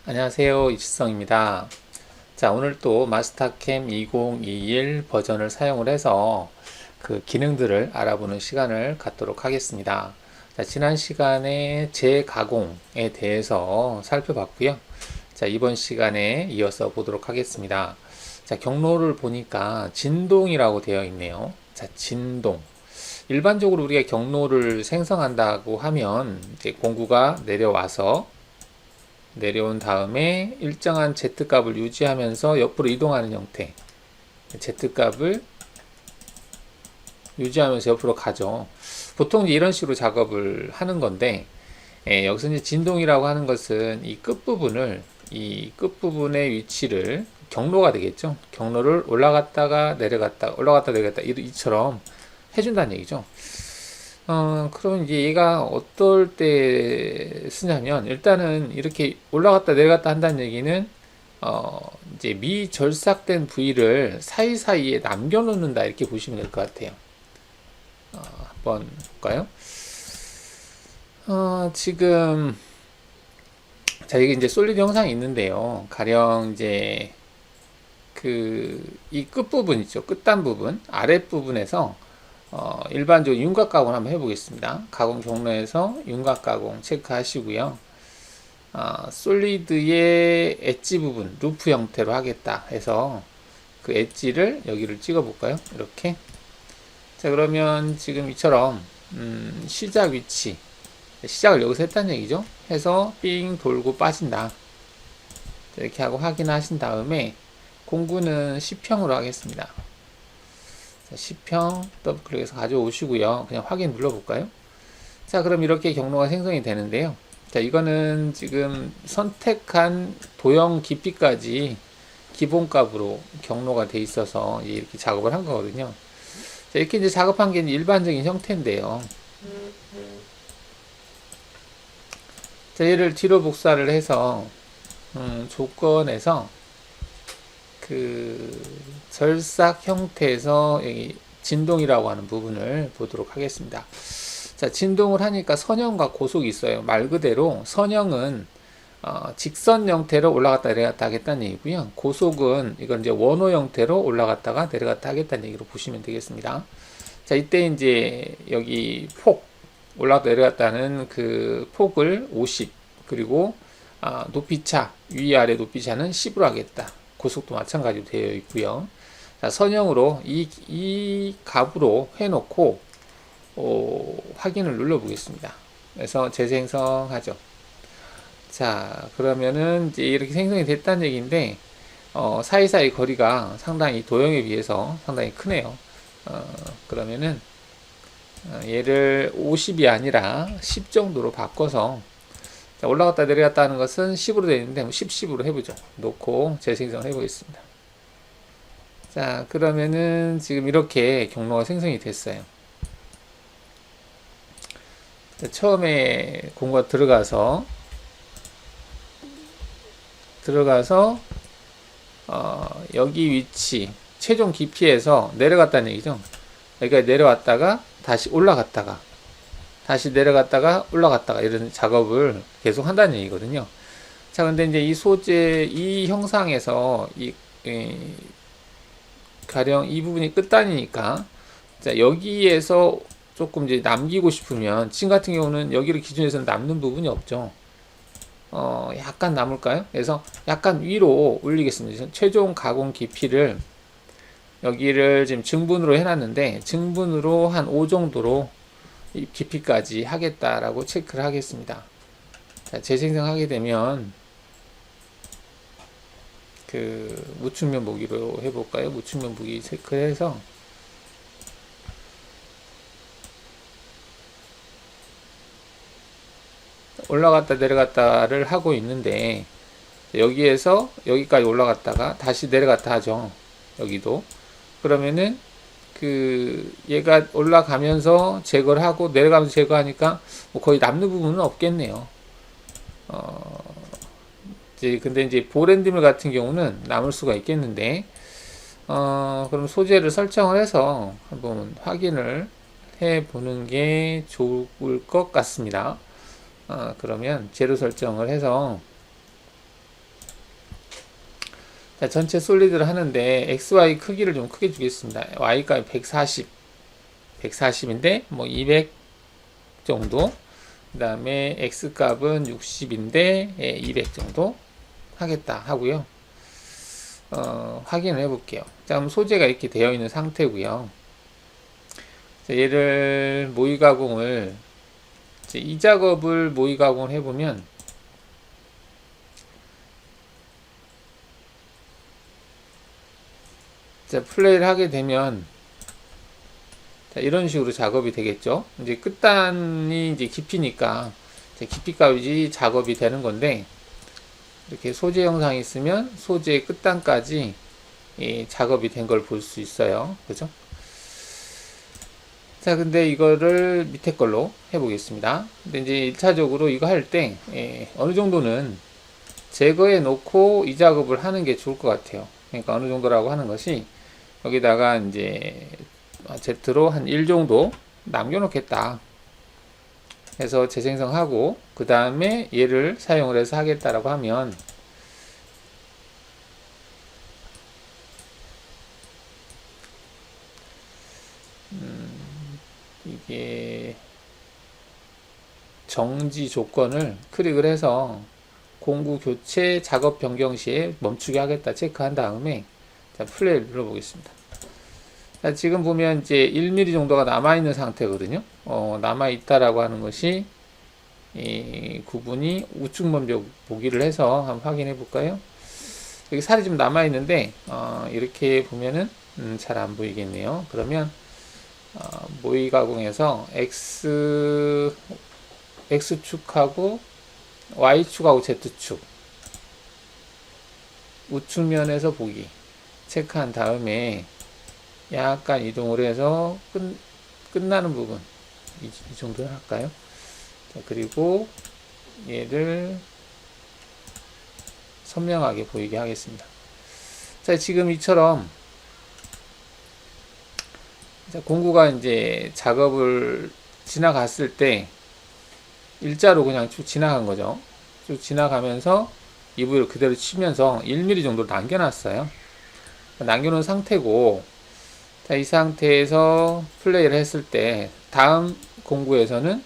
안녕하세요. 이치성입니다. 자, 오늘 또 마스터캠 2021 버전을 사용을 해서 그 기능들을 알아보는 시간을 갖도록 하겠습니다. 자, 지난 시간에 재가공에 대해서 살펴봤고요. 자, 이번 시간에 이어서 보도록 하겠습니다. 자, 경로를 보니까 진동이라고 되어 있네요. 자, 진동. 일반적으로 우리가 경로를 생성한다고 하면 이제 공구가 내려온 다음에 일정한 Z값을 유지하면서 옆으로 이동하는 형태. Z값을 유지하면서 옆으로 가죠. 보통 이런 식으로 작업을 하는 건데, 여기서 이제 진동이라고 하는 것은 이 끝부분의 위치를 경로가 되겠죠. 경로를 올라갔다가 내려갔다 이처럼 해준다는 얘기죠. 그럼 이제 얘가 어떨 때 쓰냐면, 일단은 이렇게 올라갔다 내려갔다 한다는 얘기는, 이제 미절삭된 부위를 사이사이에 남겨놓는다, 이렇게 보시면 될 것 같아요. 한번 볼까요? 지금, 자, 이게 이제 솔리드 영상이 있는데요. 가령 이제, 이 끝부분 있죠. 끝단 부분, 아랫부분에서 일반적으로 윤곽 가공을 한번 해보겠습니다. 가공 경로에서 윤곽 가공 체크하시고요. 솔리드의 엣지 부분, 루프 형태로 하겠다 해서 그 엣지를 여기를 찍어 볼까요? 이렇게. 자, 그러면 지금 이처럼 시작 위치, 시작을 여기서 했다는 얘기죠. 해서 삥 돌고 빠진다. 이렇게 하고 확인하신 다음에 공구는 10평으로 하겠습니다. 10평 더블 클릭해서 가져오시고요. 그냥 확인 눌러볼까요? 자, 그럼 이렇게 경로가 생성이 되는데요. 자, 이거는 지금 선택한 도형 깊이까지 기본값으로 경로가 돼 있어서 이렇게 작업을 한 거거든요. 자, 이렇게 이제 작업한 게 일반적인 형태인데요. 자, 얘를 뒤로 복사를 해서 조건에서 그 절삭 형태에서 여기 진동이라고 하는 부분을 보도록 하겠습니다. 자, 진동을 하니까 선형과 고속이 있어요. 말 그대로 선형은 직선 형태로 올라갔다 내려갔다 하겠다는 얘기고요. 고속은 이건 이제 원호 형태로 올라갔다가 내려갔다 하겠다는 얘기로 보시면 되겠습니다. 자, 이때 이제 여기 폭 올라갔다 내려갔다는 그 폭을 50, 그리고 높이차 위아래 높이차는 10으로 하겠다. 고속도 마찬가지로 되어 있고요. 자, 선형으로 이 값으로 해놓고 확인을 눌러 보겠습니다. 그래서 재생성하죠. 자, 그러면은 이제 이렇게 생성이 됐다는 얘기인데 사이사이 거리가 상당히 도형에 비해서 상당히 크네요. 그러면은 얘를 50이 아니라 10 정도로 바꿔서, 자, 올라갔다 내려갔다 하는 것은 10으로 되어 있는데 10, 10으로 해보죠. 놓고 재생성을 해보겠습니다. 자, 그러면은 지금 이렇게 경로가 생성이 됐어요. 자, 처음에 공구가 들어가서 여기 위치 최종 깊이에서 내려갔다는 얘기죠. 여기가 내려왔다가 다시 올라갔다가 다시 내려갔다가 올라갔다가 이런 작업을 계속 한다는 얘기거든요. 자, 근데 이제 이 형상에서 가령 이 부분이 끝단이니까, 자, 여기에서 조금 이제 남기고 싶으면, 지금 같은 경우는 여기를 기준해서는 남는 부분이 없죠. 약간 남을까요? 그래서 약간 위로 올리겠습니다. 최종 가공 깊이를 여기를 지금 증분으로 해놨는데, 증분으로 한 5 정도로 이 깊이까지 하겠다라고 체크를 하겠습니다. 자, 재생성하게 되면 그 무측면 보기로 해볼까요? 무측면 보기 체크해서 올라갔다 내려갔다를 하고 있는데, 여기에서 여기까지 올라갔다가 다시 내려갔다 하죠. 여기도. 그러면은 얘가 올라가면서 제거를 하고 내려가면서 제거하니까 뭐 거의 남는 부분은 없겠네요. 근데 이제 보랜드밀 같은 경우는 남을 수가 있겠는데, 그럼 소재를 설정을 해서 한번 확인을 해 보는 게 좋을 것 같습니다. 그러면 재료 설정을 해서 자, 전체 솔리드를 하는데 XY 크기를 좀 크게 주겠습니다. Y가 140인데 뭐 200 정도, 그 다음에 X 값은 60인데 200 정도 하겠다 하고요. 확인을 해 볼게요. 자, 그럼 소재가 이렇게 되어 있는 상태고요. 자, 얘를 모의 가공을, 이 작업을 모의 가공을 해보면, 자, 플레이를 하게 되면, 자, 이런 식으로 작업이 되겠죠. 이제 끝단이 이제 깊이니까, 깊이 값이 작업이 되는 건데, 이렇게 소재 영상이 있으면 소재 끝단까지 작업이 된 걸 볼 수 있어요. 그죠? 자, 근데 이거를 밑에 걸로 해보겠습니다. 근데 이제 1차적으로 이거 할 때, 어느 정도는 제거해 놓고 이 작업을 하는 게 좋을 것 같아요. 그러니까 어느 정도라고 하는 것이, 여기다가 이제 Z로 한 1 정도 남겨놓겠다 해서 재생성하고, 그 다음에 얘를 사용을 해서 하겠다라고 하면, 이게 정지 조건을 클릭을 해서 공구 교체 작업 변경 시에 멈추게 하겠다 체크한 다음에, 자, 플레이를 눌러보겠습니다. 자, 지금 보면 이제 1mm 정도가 남아있는 상태거든요. 남아있다라고 하는 것이, 이 구분이 우측 먼저 보기를 해서 한번 확인해 볼까요? 여기 살이 좀 남아있는데, 이렇게 보면은, 잘 안 보이겠네요. 그러면, 모의 가공해서 X축하고 Y축하고 Z축 우측면에서 보기 체크한 다음에 약간 이동을 해서 끝나는 부분 이 정도는 할까요? 자, 그리고 얘를 선명하게 보이게 하겠습니다. 자, 지금 이처럼, 자, 공구가 이제 작업을 지나갔을 때 일자로 그냥 쭉 지나간 거죠. 쭉 지나가면서 이 부위를 그대로 치면서 1mm 정도 남겨놨어요. 남겨놓은 상태고, 자, 이 상태에서 플레이를 했을 때 다음 공구에서는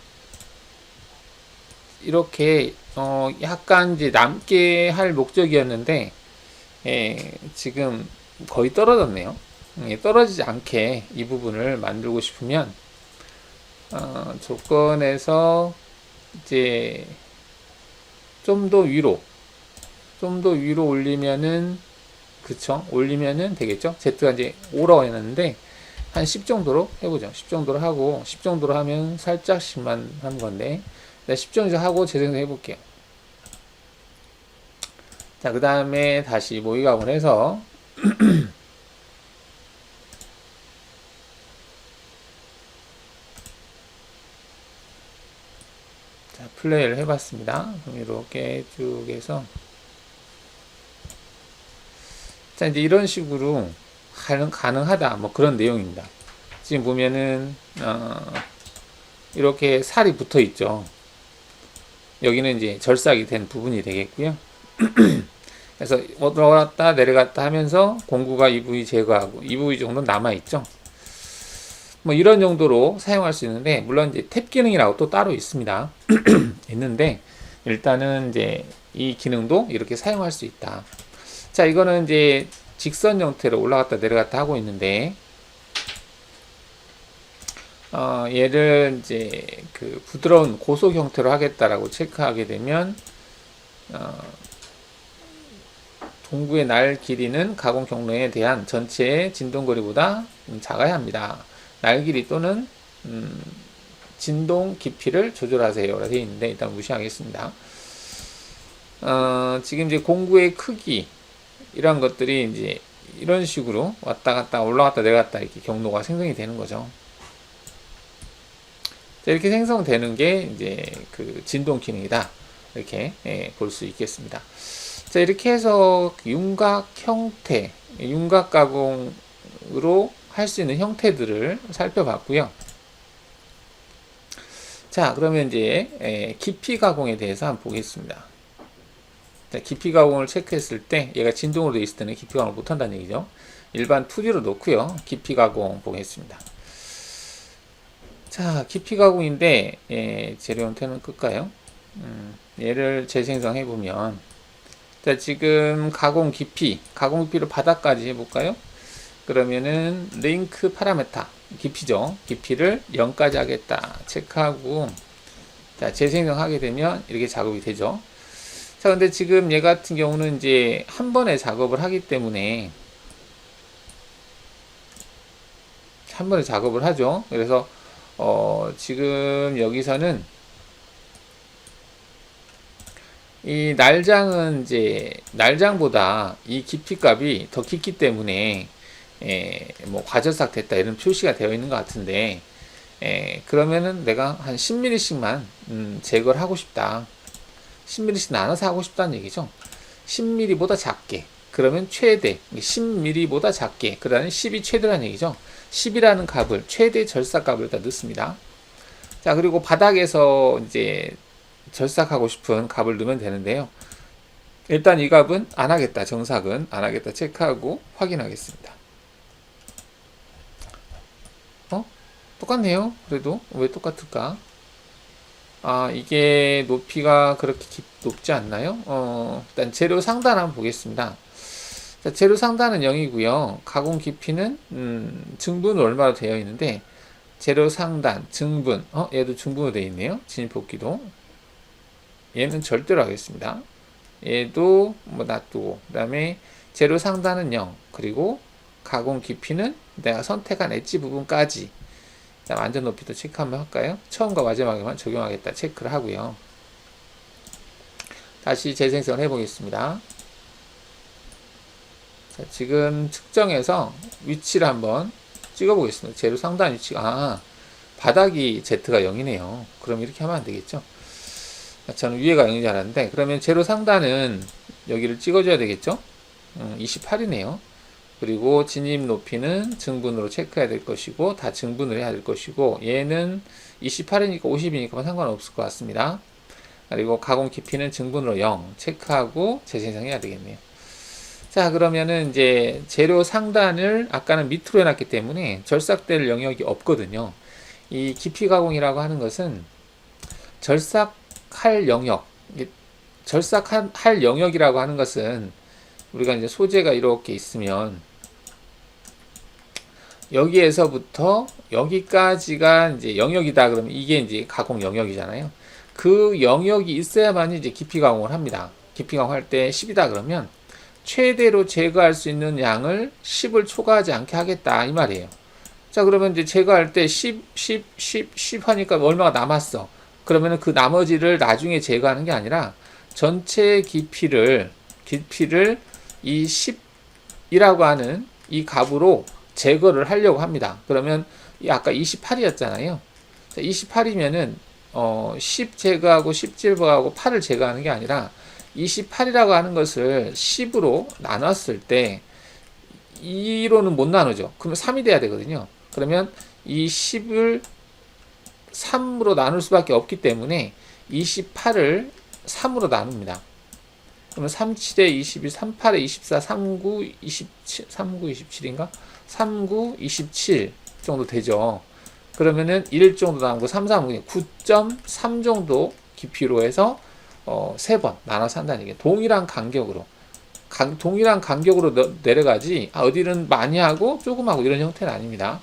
이렇게 약간 이제 남게 할 목적이었는데, 지금 거의 떨어졌네요. 떨어지지 않게 이 부분을 만들고 싶으면, 조건에서 이제 좀 더 위로 올리면은, 그쵸? 올리면은 되겠죠? Z가 이제 5라고 해놨는데, 한 10 정도로 해보죠. 10 정도로 하고, 10 정도로 하면 살짝씩만 하는 건데, 10 정도 하고 재생성 해볼게요. 자, 그 다음에 다시 모의 가공을 해서, 자, 플레이를 해봤습니다. 그럼 이렇게 쭉 해서, 자, 이제 이런 식으로 가능하다, 뭐 그런 내용입니다. 지금 보면은, 이렇게 살이 붙어 있죠. 여기는 이제 절삭이 된 부분이 되겠고요. 그래서 올라갔다 내려갔다 하면서 공구가 이 부위 제거하고, 이 부위 정도 남아있죠. 뭐 이런 정도로 사용할 수 있는데, 물론 이제 탭 기능이라고 또 따로 있습니다. 있는데, 일단은 이제 이 기능도 이렇게 사용할 수 있다. 자, 이거는 이제 직선 형태로 올라갔다 내려갔다 하고 있는데, 얘를 이제 그 부드러운 고속 형태로 하겠다라고 체크하게 되면, 동구의 날 길이는 가공 경로에 대한 전체 진동거리보다 작아야 합니다. 날 길이 또는 진동 깊이를 조절하세요 라고 되어 있는데, 일단 무시하겠습니다. 지금 이제 공구의 크기 이런 것들이 이제 이런 식으로 왔다 갔다 올라갔다 내려갔다 이렇게 경로가 생성이 되는 거죠. 자, 이렇게 생성되는 게 이제 그 진동 기능이다, 이렇게 볼 수 있겠습니다. 자, 이렇게 해서 윤곽 형태, 윤곽 가공으로 할 수 있는 형태들을 살펴봤고요. 자, 그러면 이제 깊이 가공에 대해서 한번 보겠습니다. 자, 깊이 가공을 체크했을 때 얘가 진동으로 되어 있을 때는 깊이 가공을 못한다는 얘기죠. 일반 2D로 놓고요. 깊이 가공 보겠습니다. 자, 깊이 가공인데 재료 형태는 끌까요? 얘를 재생성해 보면, 자, 지금 가공 깊이를 바닥까지 해볼까요? 그러면은 링크 파라메타 깊이죠. 깊이를 0까지 하겠다 체크하고, 자, 재생성하게 되면 이렇게 작업이 되죠. 자, 근데 지금 얘 같은 경우는 이제 한 번에 작업을 하기 때문에 한 번에 작업을 하죠. 그래서 지금 여기서는 이 날장은 이제 날장보다 이 깊이 값이 더 깊기 때문에 뭐 과절삭 됐다 이런 표시가 되어 있는 것 같은데, 그러면은 내가 한 10mm씩만 제거를 하고 싶다. 10mm씩 나눠서 하고 싶다는 얘기죠. 10mm보다 작게. 그러면 최대 10mm보다 작게. 그러면 10이 최대라는 얘기죠. 10이라는 값을 최대 절삭값을 다 넣습니다. 자, 그리고 바닥에서 이제 절삭하고 싶은 값을 넣으면 되는데요. 일단 이 값은 안 하겠다. 정삭은 안 하겠다. 체크하고 확인하겠습니다. 똑같네요. 그래도 왜 똑같을까? 아, 이게 높이가 그렇게 높지 않나요? 일단 재료 상단 한번 보겠습니다. 자, 재료 상단은 0이고요. 가공 깊이는 증분은 얼마로 되어 있는데, 재료 상단 증분, 얘도 증분으로 되어 있네요. 진입복귀도. 얘는 절대로 하겠습니다. 얘도 뭐 놔두고, 그 다음에 재료 상단은 0, 그리고 가공 깊이는 내가 선택한 엣지 부분까지. 자, 완전 높이도 체크 한번 할까요? 처음과 마지막에만 적용하겠다 체크를 하고요. 다시 재생성을 해보겠습니다. 자, 지금 측정해서 위치를 한번 찍어보겠습니다. 재료 상단 위치가, 바닥이 Z가 0이네요. 그럼 이렇게 하면 안 되겠죠? 저는 위에가 0인 줄 알았는데, 그러면 재료 상단은 여기를 찍어줘야 되겠죠? 28이네요. 그리고 진입 높이는 증분으로 체크해야 될 것이고, 다 증분을 해야 될 것이고, 얘는 28이니까 50이니까 상관없을 것 같습니다. 그리고 가공 깊이는 증분으로 0 체크하고 재생성해야 되겠네요. 자, 그러면은 이제 재료 상단을 아까는 밑으로 해놨기 때문에 절삭될 영역이 없거든요. 이 깊이 가공이라고 하는 것은 절삭할 영역, 절삭할 영역이라고 하는 것은 우리가 이제 소재가 이렇게 있으면 여기에서부터 여기까지가 이제 영역이다. 그러면 이게 이제 가공 영역이잖아요. 그 영역이 있어야만 이제 깊이 가공을 합니다. 깊이 가공할 때 10이다 그러면 최대로 제거할 수 있는 양을 10을 초과하지 않게 하겠다 이 말이에요. 자, 그러면 이제 제거할 때 10 하니까 얼마가 남았어. 그러면은 그 나머지를 나중에 제거하는 게 아니라 전체 깊이를 이 10이라고 하는 이 값으로 제거를 하려고 합니다. 그러면 아까 28이었잖아요. 28이면은 10 제거하고 10 제거하고 8을 제거하는 게 아니라 28이라고 하는 것을 10으로 나눴을 때 2로는 못 나누죠. 그러면 3이 돼야 되거든요. 그러면 이 10을 3으로 나눌 수밖에 없기 때문에 28을 3으로 나눕니다. 그러면 37에 22, 38에 24, 39, 27, 39, 27인가? 39, 27 정도 되죠. 그러면은 1 정도 남고 3, 3, 9.3 정도 깊이로 해서 3번 나눠서 한다는 얘기예요. 동일한 간격으로 내려가지, 어디는 많이 하고 조금 하고 이런 형태는 아닙니다.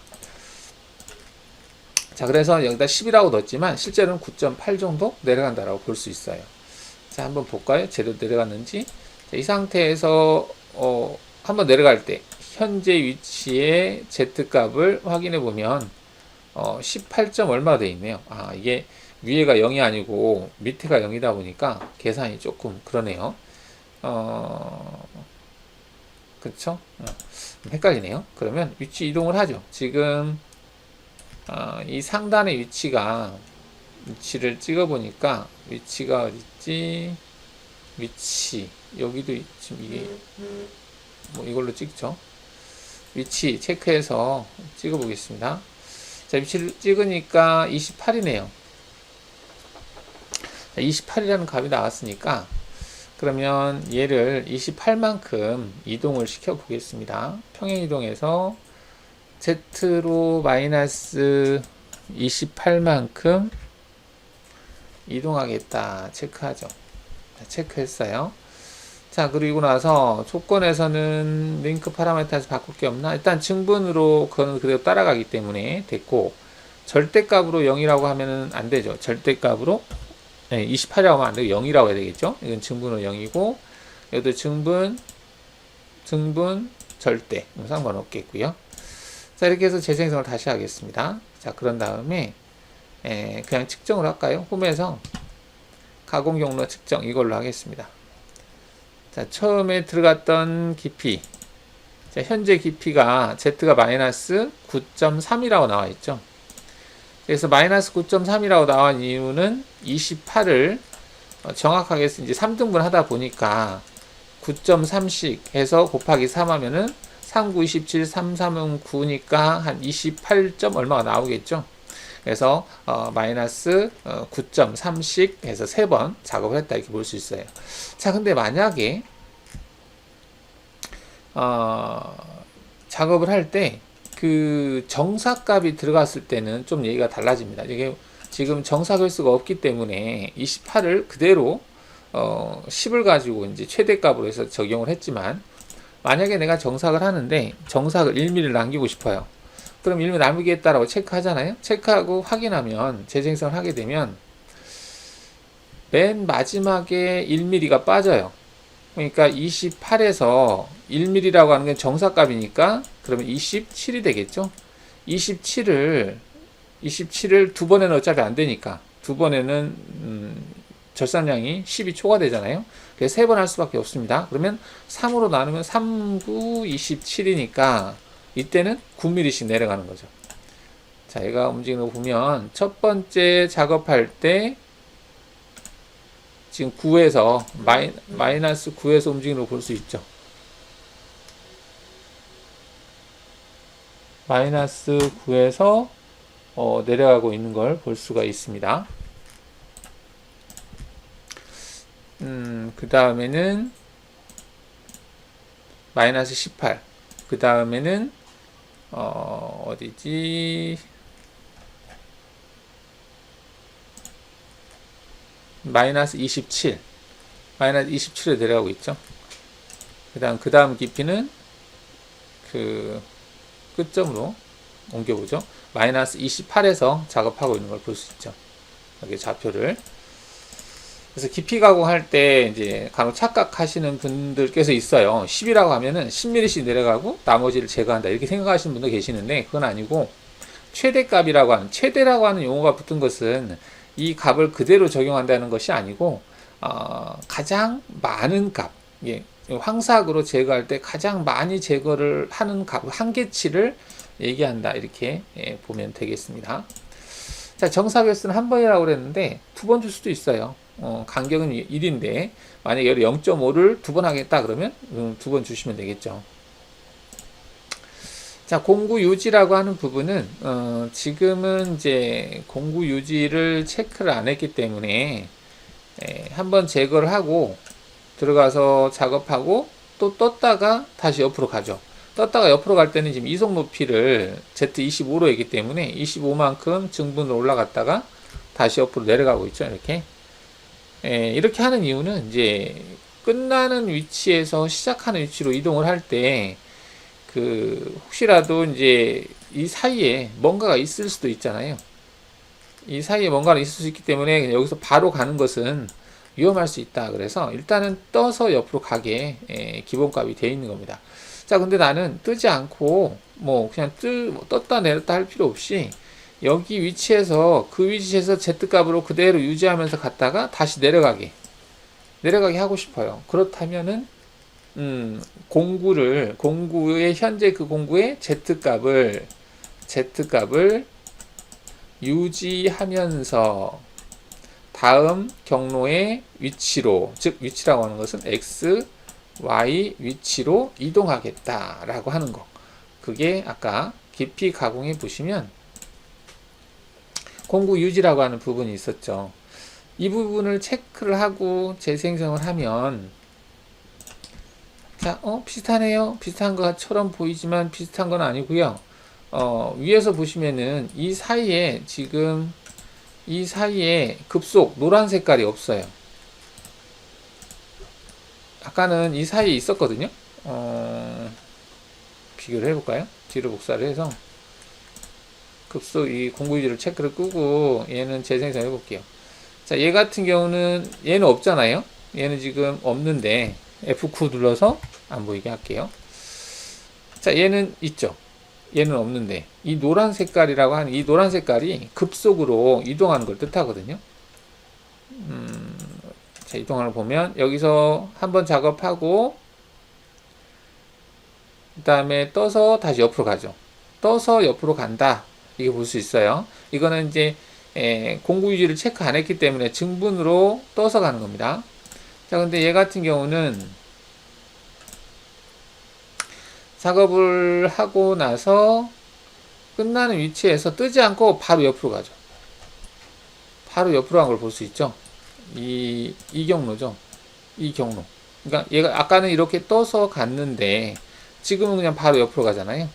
자, 그래서 여기다 10이라고 넣었지만 실제로는 9.8 정도 내려간다라고 볼 수 있어요. 자, 한번 볼까요? 제대로 내려갔는지. 자, 이 상태에서 한번 내려갈 때 현재 위치의 Z값을 확인해 보면 18점 얼마 돼 있네요. 이게 위에가 0이 아니고 밑에가 0이다 보니까 계산이 조금 그러네요. 그쵸? 헷갈리네요. 그러면 위치 이동을 하죠. 지금 이 상단의 위치를 찍어 보니까 위치가 어딨지? 위치 여기도 지금 이게 뭐 이걸로 찍죠. 위치 체크해서 찍어 보겠습니다. 자, 위치를 찍으니까 28이네요. 28이라는 값이 나왔으니까 그러면 얘를 28만큼 이동을 시켜 보겠습니다. 평행 이동해서 Z로 마이너스 28만큼 이동하겠다 체크하죠. 체크했어요. 자, 그리고 나서 조건에서는 링크 파라미터에서 바꿀 게 없나? 일단 증분으로 그거는 그대로 따라가기 때문에 됐고, 절대값으로 0이라고 하면은 안 되죠. 절대값으로 28이라고 하면 안 되고 0이라고 해야 되겠죠. 이건 증분으로 0이고, 여기도 증분, 절대 상관없겠고요. 자, 이렇게 해서 재생성을 다시 하겠습니다. 자, 그런 다음에 그냥 측정을 할까요? 홈에서 가공 경로 측정 이걸로 하겠습니다. 자, 처음에 들어갔던 깊이, 자, 현재 깊이가 Z가 마이너스 9.3이라고 나와 있죠. 그래서 마이너스 9.3이라고 나온 이유는 28을 정확하게 이제 3등분 하다 보니까 9.3씩 해서 곱하기 3 하면은 3, 9, 27, 3, 3은 9니까 한 28. 얼마가 나오겠죠. 그래서 마이너스 9.3씩 해서 3번 작업을 했다 이렇게 볼 수 있어요. 자, 근데 만약에 작업을 할 때 그 정사값이 들어갔을 때는 좀 얘기가 달라집니다. 이게 지금 정사 결수가 없기 때문에 28을 그대로 10을 가지고 이제 최대값으로 해서 적용을 했지만, 만약에 내가 정삭을 하는데 정삭을 1mm를 남기고 싶어요. 그럼 1mm 남기겠다라고 체크하잖아요. 체크하고 확인하면 재생성을 하게 되면 맨 마지막에 1mm가 빠져요. 그러니까 28에서 1mm라고 하는 건 정사값이니까 그러면 27이 되겠죠. 27을 두 번에는 어차피 안 되니까 두 번에는 절산량이 10이 초과되잖아요. 그래서 3번 할 수밖에 없습니다. 그러면 3으로 나누면 3, 9, 27이니까 이때는 9mm씩 내려가는 거죠. 자, 얘가 움직이는 거 보면 첫 번째 작업할 때 지금 9에서 마이너스 9에서 움직이는 거 볼 수 있죠. 마이너스 9에서 내려가고 있는 걸 볼 수가 있습니다. 그 다음에는 마이너스 18. 그 다음에는 어디지? 마이너스 27. 마이너스 27에 내려가고 있죠. 그 다음 깊이는 그 끝점으로 옮겨보죠. 마이너스 28에서 작업하고 있는 걸 볼 수 있죠. 여기 좌표를. 그래서 깊이 가공할 때 이제 간혹 착각하시는 분들께서 있어요. 10이라고 하면은 10mm씩 내려가고 나머지를 제거한다 이렇게 생각하시는 분도 계시는데, 그건 아니고 최대값이라고 하는, 최대라고 하는 용어가 붙은 것은 이 값을 그대로 적용한다는 것이 아니고 가장 많은 값, 예, 황사각으로 제거할 때 가장 많이 제거를 하는 값 한계치를 얘기한다 이렇게 보면 되겠습니다. 자, 정사결수는 한 번이라고 그랬는데 두 번 줄 수도 있어요. 간격은 1인데 만약에 0.5를 두 번 하겠다 그러면 두 번 주시면 되겠죠. 자, 공구 유지라고 하는 부분은 지금은 이제 공구 유지를 체크를 안 했기 때문에 한번 제거를 하고 들어가서 작업하고 또 떴다가 다시 옆으로 가죠. 떴다가 옆으로 갈 때는 지금 이속 높이를 Z25로 했기 때문에 25만큼 증분으로 올라갔다가 다시 옆으로 내려가고 있죠. 이렇게 하는 이유는 이제 끝나는 위치에서 시작하는 위치로 이동을 할 때 혹시라도 이제 이 사이에 뭔가가 있을 수도 있잖아요. 이 사이에 뭔가가 있을 수 있기 때문에 여기서 바로 가는 것은 위험할 수 있다. 그래서 일단은 떠서 옆으로 가게 기본값이 되어 있는 겁니다. 자, 근데 나는 뜨지 않고 뭐 그냥 떴다 내렸다 할 필요 없이 여기 위치에서 그 위치에서 Z값으로 그대로 유지하면서 갔다가 다시 내려가게 하고 싶어요. 그렇다면은 공구의 현재 그 공구의 Z값을 유지하면서 다음 경로의 위치로, 즉 위치라고 하는 것은 X, Y 위치로 이동하겠다라고 하는 거. 그게 아까 깊이 가공해 보시면 공구 유지라고 하는 부분이 있었죠. 이 부분을 체크를 하고 재생성을 하면, 자, 비슷하네요. 비슷한 것처럼 보이지만 비슷한 건 아니고요. 위에서 보시면은 이 사이에 지금 이 사이에 급속 노란 색깔이 없어요. 아까는 이 사이에 있었거든요. 비교를 해볼까요? 뒤로 복사를 해서 급속 이 공구유지를 체크를 끄고 얘는 재생성 해볼게요. 자, 얘 같은 경우는 얘는 없잖아요. 얘는 지금 없는데 F9 눌러서 안 보이게 할게요. 자, 얘는 있죠. 얘는 없는데 이 노란 색깔이라고 하는 이 노란 색깔이 급속으로 이동하는 걸 뜻하거든요. 자, 이동하는 거 보면 여기서 한번 작업하고 그 다음에 떠서 다시 옆으로 가죠. 떠서 옆으로 간다. 이게 볼 수 있어요. 이거는 이제 공구 유지를 체크 안 했기 때문에 증분으로 떠서 가는 겁니다. 자, 근데 얘 같은 경우는 작업을 하고 나서 끝나는 위치에서 뜨지 않고 바로 옆으로 가죠. 바로 옆으로 간 걸 볼 수 있죠. 이 경로죠. 이 경로. 그러니까 얘가 아까는 이렇게 떠서 갔는데 지금은 그냥 바로 옆으로 가잖아요.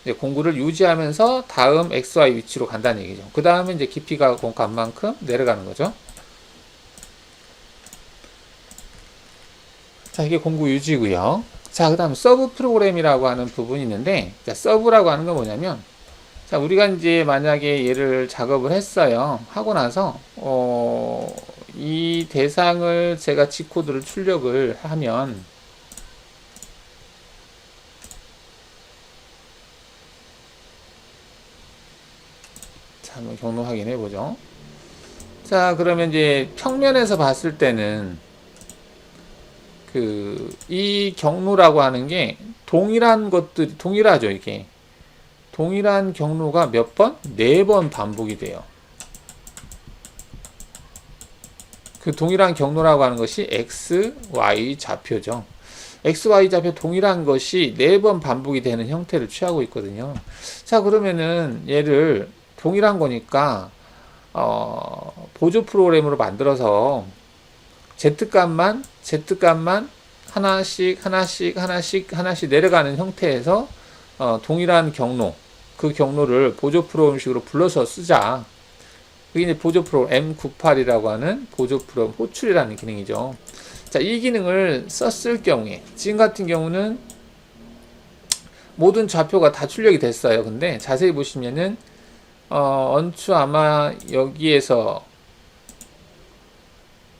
이제 공구를 유지하면서 다음 XY 위치로 간다는 얘기죠. 그 다음에 이제 깊이가 간 만큼 내려가는 거죠. 자, 이게 공구 유지고요. 자, 그 다음 서브 프로그램이라고 하는 부분이 있는데, 자, 서브라고 하는 건 뭐냐면, 자, 우리가 이제 만약에 얘를 작업을 했어요. 하고 나서 이 대상을 제가 G코드를 출력을 하면, 자, 한번 경로 확인해 보죠. 자, 그러면 이제 평면에서 봤을 때는 이 경로라고 하는 게 동일한 것들이 동일하죠. 이게 동일한 경로가 몇 번? 4번 반복이 돼요. 그 동일한 경로라고 하는 것이 X, Y 좌표죠. X, Y 좌표 동일한 것이 4번 반복이 되는 형태를 취하고 있거든요. 자, 그러면은 얘를 동일한 거니까 보조 프로그램으로 만들어서 Z값만 하나씩 내려가는 형태에서 동일한 경로, 그 경로를 보조 프로그램식으로 불러서 쓰자. 그게 이제 보조 프로그램 M98이라고 하는 보조 프로그램 호출이라는 기능이죠. 자, 이 기능을 썼을 경우에 지금 같은 경우는 모든 좌표가 다 출력이 됐어요. 근데 자세히 보시면은 언추 아마 여기에서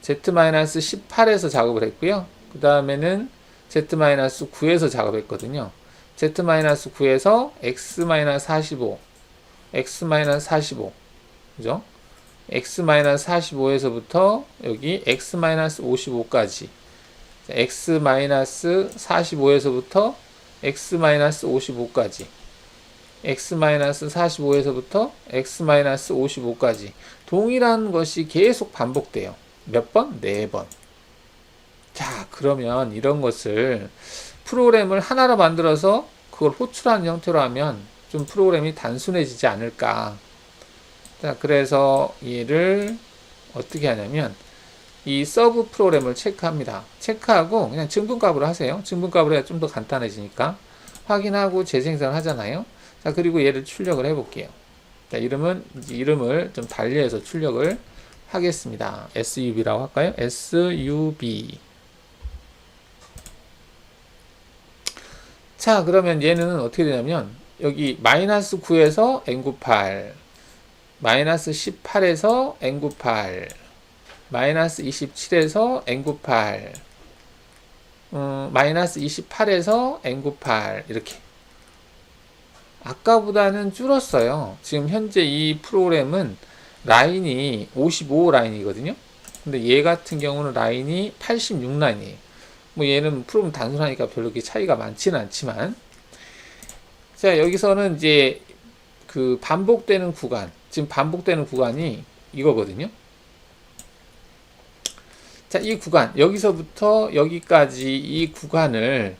Z-18에서 작업을 했고요. 그 다음에는 Z-9에서 작업했거든요. Z-9에서 X-45, X-45, 그죠? X-45에서부터 여기 X-55까지, X-45에서부터 X-55까지, X-45에서부터 X-55까지 동일한 것이 계속 반복돼요. 몇 번? 4번. 자, 그러면 이런 것을 프로그램을 하나로 만들어서 그걸 호출하는 형태로 하면 좀 프로그램이 단순해지지 않을까. 자, 그래서 얘를 어떻게 하냐면 이 서브 프로그램을 체크합니다. 체크하고 그냥 증분값으로 하세요. 증분값으로 해야 좀 더 간단해지니까. 확인하고 재생성을 하잖아요. 자, 그리고 얘를 출력을 해볼게요. 자, 이름을 좀 달리해서 출력을 하겠습니다. SUB라고 할까요? SUB. 자, 그러면 얘는 어떻게 되냐면 여기 -9에서 N98, -18에서 N98, -27에서 N98, -28에서 N98 이렇게 아까보다는 줄었어요. 지금 현재 이 프로그램은 라인이 55 라인이거든요. 근데 얘 같은 경우는 라인이 86 라인이에요. 뭐 얘는 프로그램 단순하니까 별로 그렇게 차이가 많지는 않지만, 자, 여기서는 이제 그 반복되는 구간, 지금 반복되는 구간이 이거거든요. 자, 이 구간, 여기서부터 여기까지 이 구간을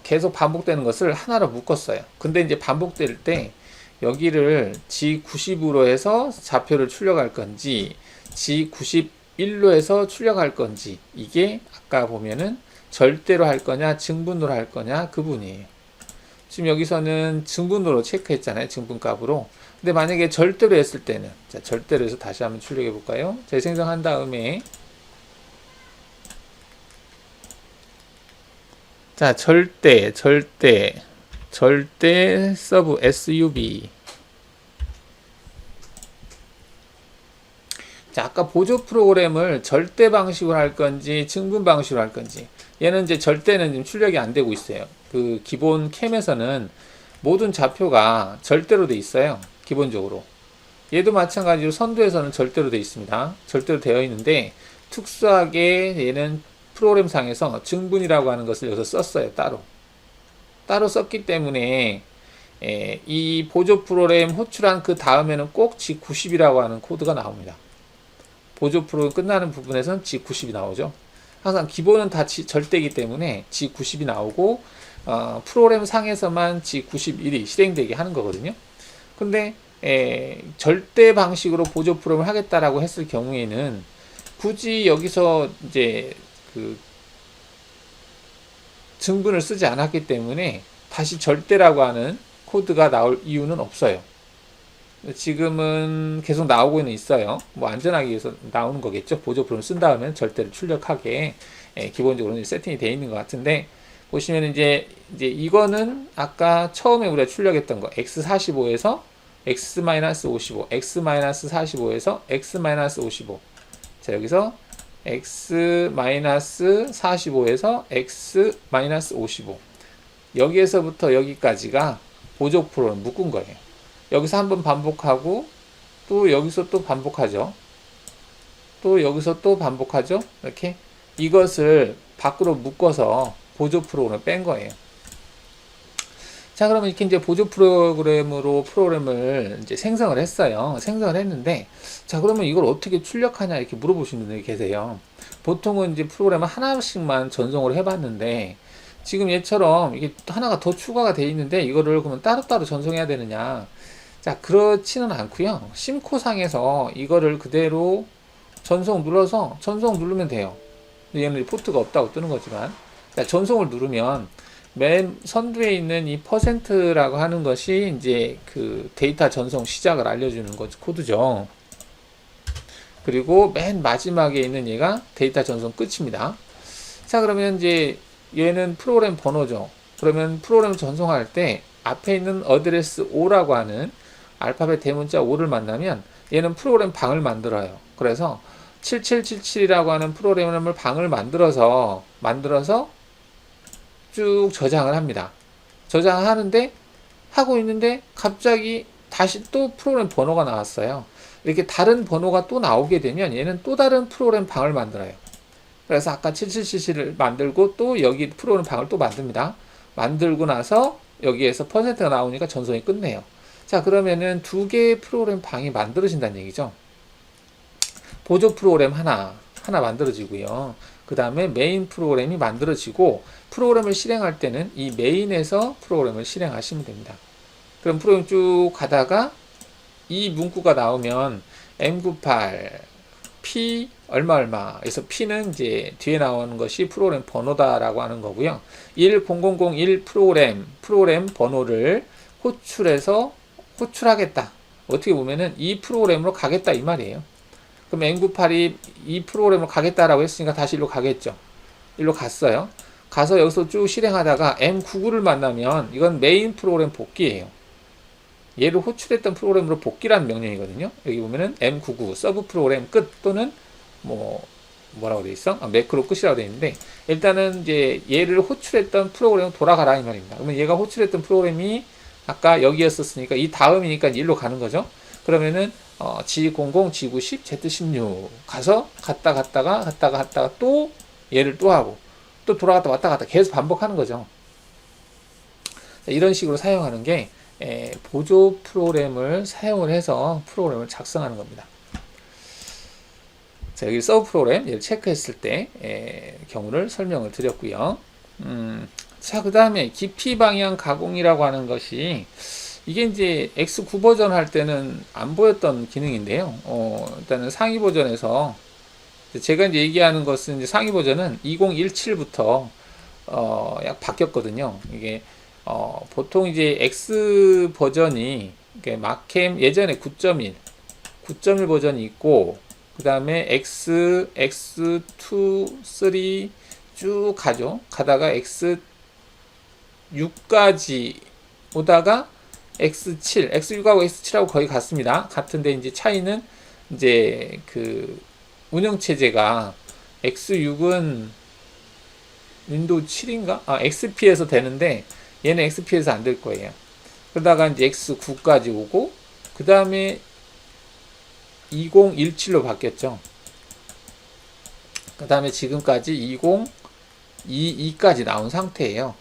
계속 반복되는 것을 하나로 묶었어요. 근데 이제 반복될 때 여기를 G90으로 해서 좌표를 출력할 건지 G91로 해서 출력할 건지, 이게 아까 보면은 절대로 할 거냐 증분으로 할 거냐 그분이에요. 지금 여기서는 증분으로 체크했잖아요. 증분값으로. 근데 만약에 절대로 했을 때는, 자, 절대로 해서 다시 한번 출력해 볼까요? 재생성한 다음에, 자, 절대 서브 SUB. 자, 아까 보조 프로그램을 절대 방식으로 할 건지 증분 방식으로 할 건지, 얘는 이제 절대는 지금 출력이 안 되고 있어요. 그 기본 캠에서는 모든 좌표가 절대로 돼 있어요. 기본적으로. 얘도 마찬가지로 선두에서는 절대로 돼 있습니다. 절대로 되어 있는데 특수하게 얘는 프로그램 상에서 증분이라고 하는 것을 여기서 썼어요. 따로 썼기 때문에 이 보조 프로그램 호출한 그 다음에는 꼭 G90이라고 하는 코드가 나옵니다. 보조 프로그램 끝나는 부분에서는 G90이 나오죠. 항상 기본은 다 절대이기 때문에 G90이 나오고 프로그램 상에서만 G91이 실행되게 하는 거거든요. 근데 절대 방식으로 보조 프로그램을 하겠다라고 했을 경우에는 굳이 여기서 이제 그 증분을 쓰지 않았기 때문에 다시 절대라고 하는 코드가 나올 이유는 없어요. 지금은 계속 나오고는 있어요. 뭐 안전하기 위해서 나오는 거겠죠. 보조 프로그램 쓴 다음에 절대를 출력하게 기본적으로 세팅이 되어 있는 것 같은데, 보시면 이제 이거는 아까 처음에 우리가 출력했던 거 X45에서 X-55, X-45에서 X-55. 자, 여기서 X-45에서 X-55. 여기에서부터 여기까지가 보조 프로그램 묶은 거예요. 여기서 한번 반복하고 또 여기서 또 반복하죠. 또 여기서 또 반복하죠. 이렇게 이것을 밖으로 묶어서 보조 프로그램을 뺀 거예요. 자, 그러면 이렇게 이제 보조 프로그램으로 프로그램을 이제 생성을 했어요. 생성을 했는데, 자, 그러면 이걸 어떻게 출력하냐 이렇게 물어보시는 분들이 계세요. 보통은 이제 프로그램을 하나씩만 전송을 해봤는데, 지금 얘처럼 이게 하나가 더 추가가 돼 있는데 이거를 그러면 따로따로 전송해야 되느냐? 자, 그렇지는 않고요. 심코상에서 이거를 그대로 전송 눌러서 전송 누르면 돼요. 얘는 포트가 없다고 뜨는 거지만, 자, 전송을 누르면 맨 선두에 있는 이 %라고 하는 것이 이제 그 데이터 전송 시작을 알려주는 것 코드죠. 그리고 맨 마지막에 있는 얘가 데이터 전송 끝입니다. 자, 그러면 이제 얘는 프로그램 번호죠. 그러면 프로그램 전송할 때 앞에 있는 어드레스 5라고 하는 알파벳 대문자 5를 만나면 얘는 프로그램 방을 만들어요. 그래서 7777이라고 하는 프로그램을 방을 만들어서 쭉 저장을 합니다. 저장하는데 하고 있는데 갑자기 다시 또 프로그램 번호가 나왔어요. 이렇게 다른 번호가 또 나오게 되면 얘는 또 다른 프로그램 방을 만들어요. 그래서 아까 7777을 만들고 또 여기 프로그램 방을 또 만듭니다. 만들고 나서 여기에서 %가 나오니까 전송이 끝내요. 자, 그러면은 두 개의 프로그램 방이 만들어진다는 얘기죠. 보조 프로그램 하나 만들어지고요. 그 다음에 메인 프로그램이 만들어지고, 프로그램을 실행할 때는 이 메인에서 프로그램을 실행하시면 됩니다. 그럼 프로그램 쭉 가다가 이 문구가 나오면 M98 P 얼마에서 P는 이제 뒤에 나오는 것이 프로그램 번호다라고 하는 거고요. 10001 프로그램 번호를 호출하겠다. 어떻게 보면은 이 프로그램으로 가겠다 이 말이에요. 그럼 M98이 이 프로그램으로 가겠다라고 했으니까 다시 일로 가겠죠. 일로 갔어요. 가서 여기서 쭉 실행하다가 M99를 만나면 이건 메인 프로그램 복귀예요. 얘를 호출했던 프로그램으로 복귀라는 명령이거든요. 여기 보면은 M99 서브 프로그램 끝 또는 뭐라고 돼 있어? 매크로 끝이라고 돼 있는데, 일단은 이제 얘를 호출했던 프로그램으로 돌아가라 이 말입니다. 그러면 얘가 호출했던 프로그램이 아까 여기였었으니까 이 다음이니까 일로 가는 거죠. 그러면은 G00, G90, Z16 가서 갔다가 또 얘를 또 하고 또 돌아갔다 왔다 갔다 계속 반복하는 거죠. 이런 식으로 사용하는 게 보조 프로그램을 사용을 해서 프로그램을 작성하는 겁니다. 자, 여기 서브 프로그램 얘를 체크했을 때 경우를 설명을 드렸고요. 자, 그 다음에 깊이 방향 가공이라고 하는 것이 이게 이제 X9 버전 할 때는 안 보였던 기능인데요. 일단은 상위 버전에서 제가 이제 얘기하는 것은 이제 상위 버전은 2017부터 약 바뀌었거든요. 이게 보통 이제 X 버전이 마캠 예전에 9.1 버전이 있고 그 다음에 X, X2, 3 쭉 가죠. 가다가 X6까지 오다가 X7, X6하고 X7하고 거의 같습니다. 같은데 이제 차이는 이제 그 운영 체제가 X6은 윈도우 7인가? XP에서 되는데 얘는 XP에서 안 될 거예요. 그러다가 이제 X9까지 오고 그 다음에 2017로 바뀌었죠. 그 다음에 지금까지 2022까지 나온 상태예요.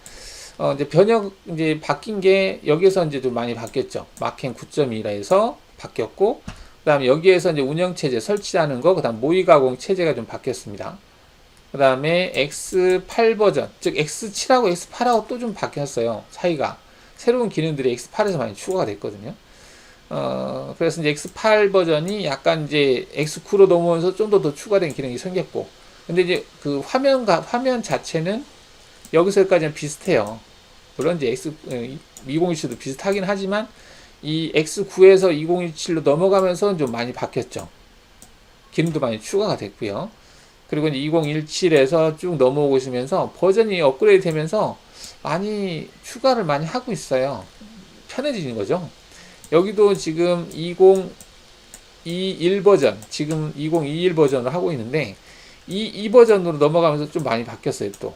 이제 변형 이제 바뀐 게 여기서 이제 좀 많이 바뀌었죠. 마켄 9.2라 해서 바뀌었고, 그 다음에 여기에서 이제 운영 체제 설치하는 거, 그 다음 모의 가공 체제가 좀 바뀌었습니다. 그 다음에 X8 버전, 즉 X7하고 X8하고 또 좀 바뀌었어요. 차이가. 새로운 기능들이 X8에서 많이 추가가 됐거든요. 그래서 이제 X8 버전이 약간 이제 X9로 넘어오면서 좀 더 추가된 기능이 생겼고, 근데 이제 그 화면 자체는 여기서까지는 비슷해요. 물론 이제 2017도 비슷하긴 하지만 이 X9에서 2017로 넘어가면서 좀 많이 바뀌었죠. 기능도 많이 추가가 됐고요. 그리고 이제 2017에서 쭉 넘어오고 있으면서 버전이 업그레이드 되면서 많이 추가를 많이 하고 있어요. 편해지는 거죠. 여기도 지금 2021 버전, 지금 2021 버전을 하고 있는데 이 버전으로 넘어가면서 좀 많이 바뀌었어요. 또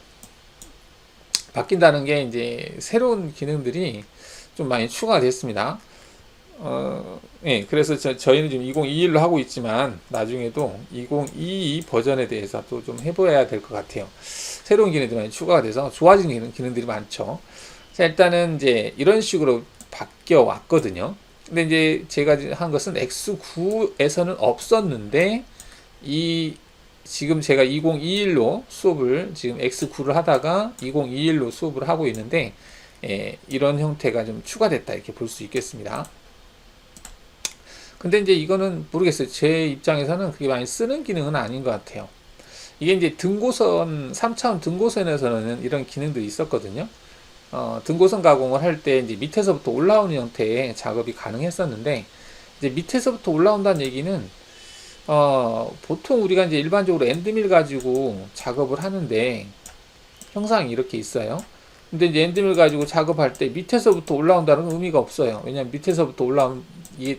바뀐다는 게 이제 새로운 기능들이 좀 많이 추가가 됐습니다. 예, 그래서 저희는 지금 2021로 하고 있지만 나중에도 2022 버전에 대해서 또 좀 해봐야 될 것 같아요. 새로운 기능들이 많이 추가가 돼서 좋아지는 기능들이 많죠. 자, 일단은 이제 이런 식으로 바뀌어 왔거든요. 근데 이제 제가 한 것은 X9에서는 없었는데 지금 제가 2021로 수업을 지금 X9를 하다가 2021로 수업을 하고 있는데 이런 형태가 좀 추가됐다 이렇게 볼 수 있겠습니다. 근데 이제 이거는 모르겠어요. 제 입장에서는 그게 많이 쓰는 기능은 아닌 것 같아요. 이게 이제 등고선 3차원 등고선에서는 이런 기능들이 있었거든요. 등고선 가공을 할 때 이제 밑에서부터 올라오는 형태의 작업이 가능했었는데 이제 밑에서부터 올라온다는 얘기는 보통 우리가 이제 일반적으로 엔드밀 가지고 작업을 하는데 형상이 이렇게 있어요. 근데 이제 엔드밀 가지고 작업할 때 밑에서부터 올라온다는 의미가 없어요. 왜냐면 밑에서부터 올라온 이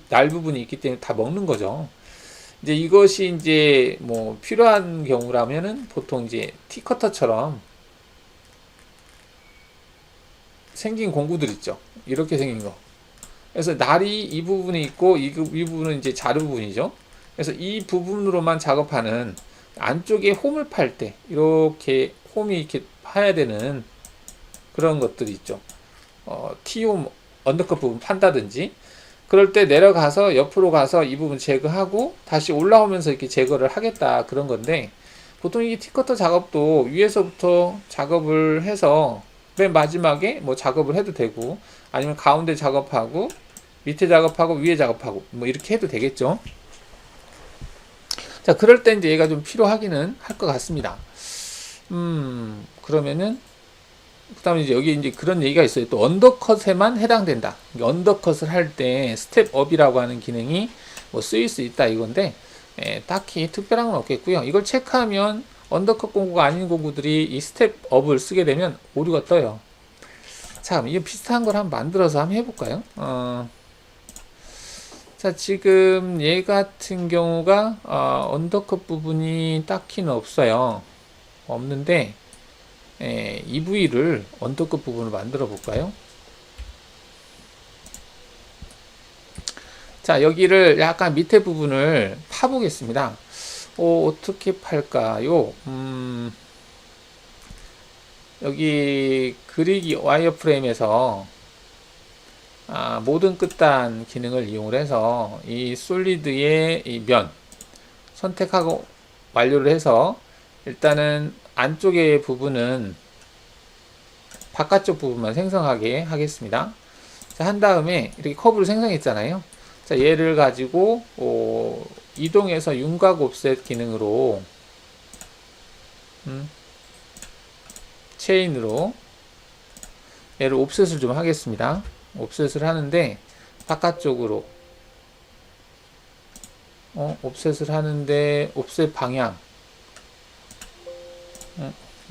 날 부분이 있기 때문에 다 먹는 거죠. 이제 이것이 이제 뭐 필요한 경우라면은 보통 이제 티커터처럼 생긴 공구들 있죠. 이렇게 생긴 거. 그래서 날이 이 부분이 있고 이 부분은 이제 자르 부분이죠. 그래서 이 부분으로만 작업하는 안쪽에 홈을 팔 때 이렇게 홈이 이렇게 파야 되는 그런 것들이 있죠. T홈 언더컷 부분 판다든지 그럴 때 내려가서 옆으로 가서 이 부분 제거하고 다시 올라오면서 이렇게 제거를 하겠다 그런 건데 보통 이 티커터 작업도 위에서부터 작업을 해서 맨 마지막에 뭐 작업을 해도 되고 아니면 가운데 작업하고 밑에 작업하고 위에 작업하고 뭐 이렇게 해도 되겠죠. 자, 그럴 때 이제 얘가 좀 필요하기는 할 것 같습니다. 그러면은 그다음에 이제 여기 이제 그런 얘기가 있어요. 또 언더컷에만 해당된다. 언더컷을 할 때 스텝업이라고 하는 기능이 뭐 쓰일 수 있다 이건데 딱히 특별한 건 없겠고요. 이걸 체크하면 언더컷 공구가 아닌 공구들이 이 스텝업을 쓰게 되면 오류가 떠요. 자, 이거 비슷한 걸 한번 만들어서 한번 해볼까요? 자, 지금 얘 같은 경우가 언더컷 부분이 딱히는 없어요. 없는데 EV를 언더컷 부분을 만들어 볼까요? 자, 여기를 약간 밑에 부분을 파보겠습니다. 어떻게 팔까요? 여기 그리기 와이어프레임에서 모든 끝단 기능을 이용해서 이 솔리드의 이 면 선택하고 완료를 해서 일단은 안쪽의 부분은 바깥쪽 부분만 생성하게 하겠습니다. 자, 한 다음에 이렇게 커브를 생성했잖아요. 자, 얘를 가지고 이동해서 윤곽 옵셋 기능으로 체인으로 얘를 옵셋을 좀 하겠습니다. 옵셋을 하는데 바깥쪽으로 옵셋을 하는데 옵셋 방향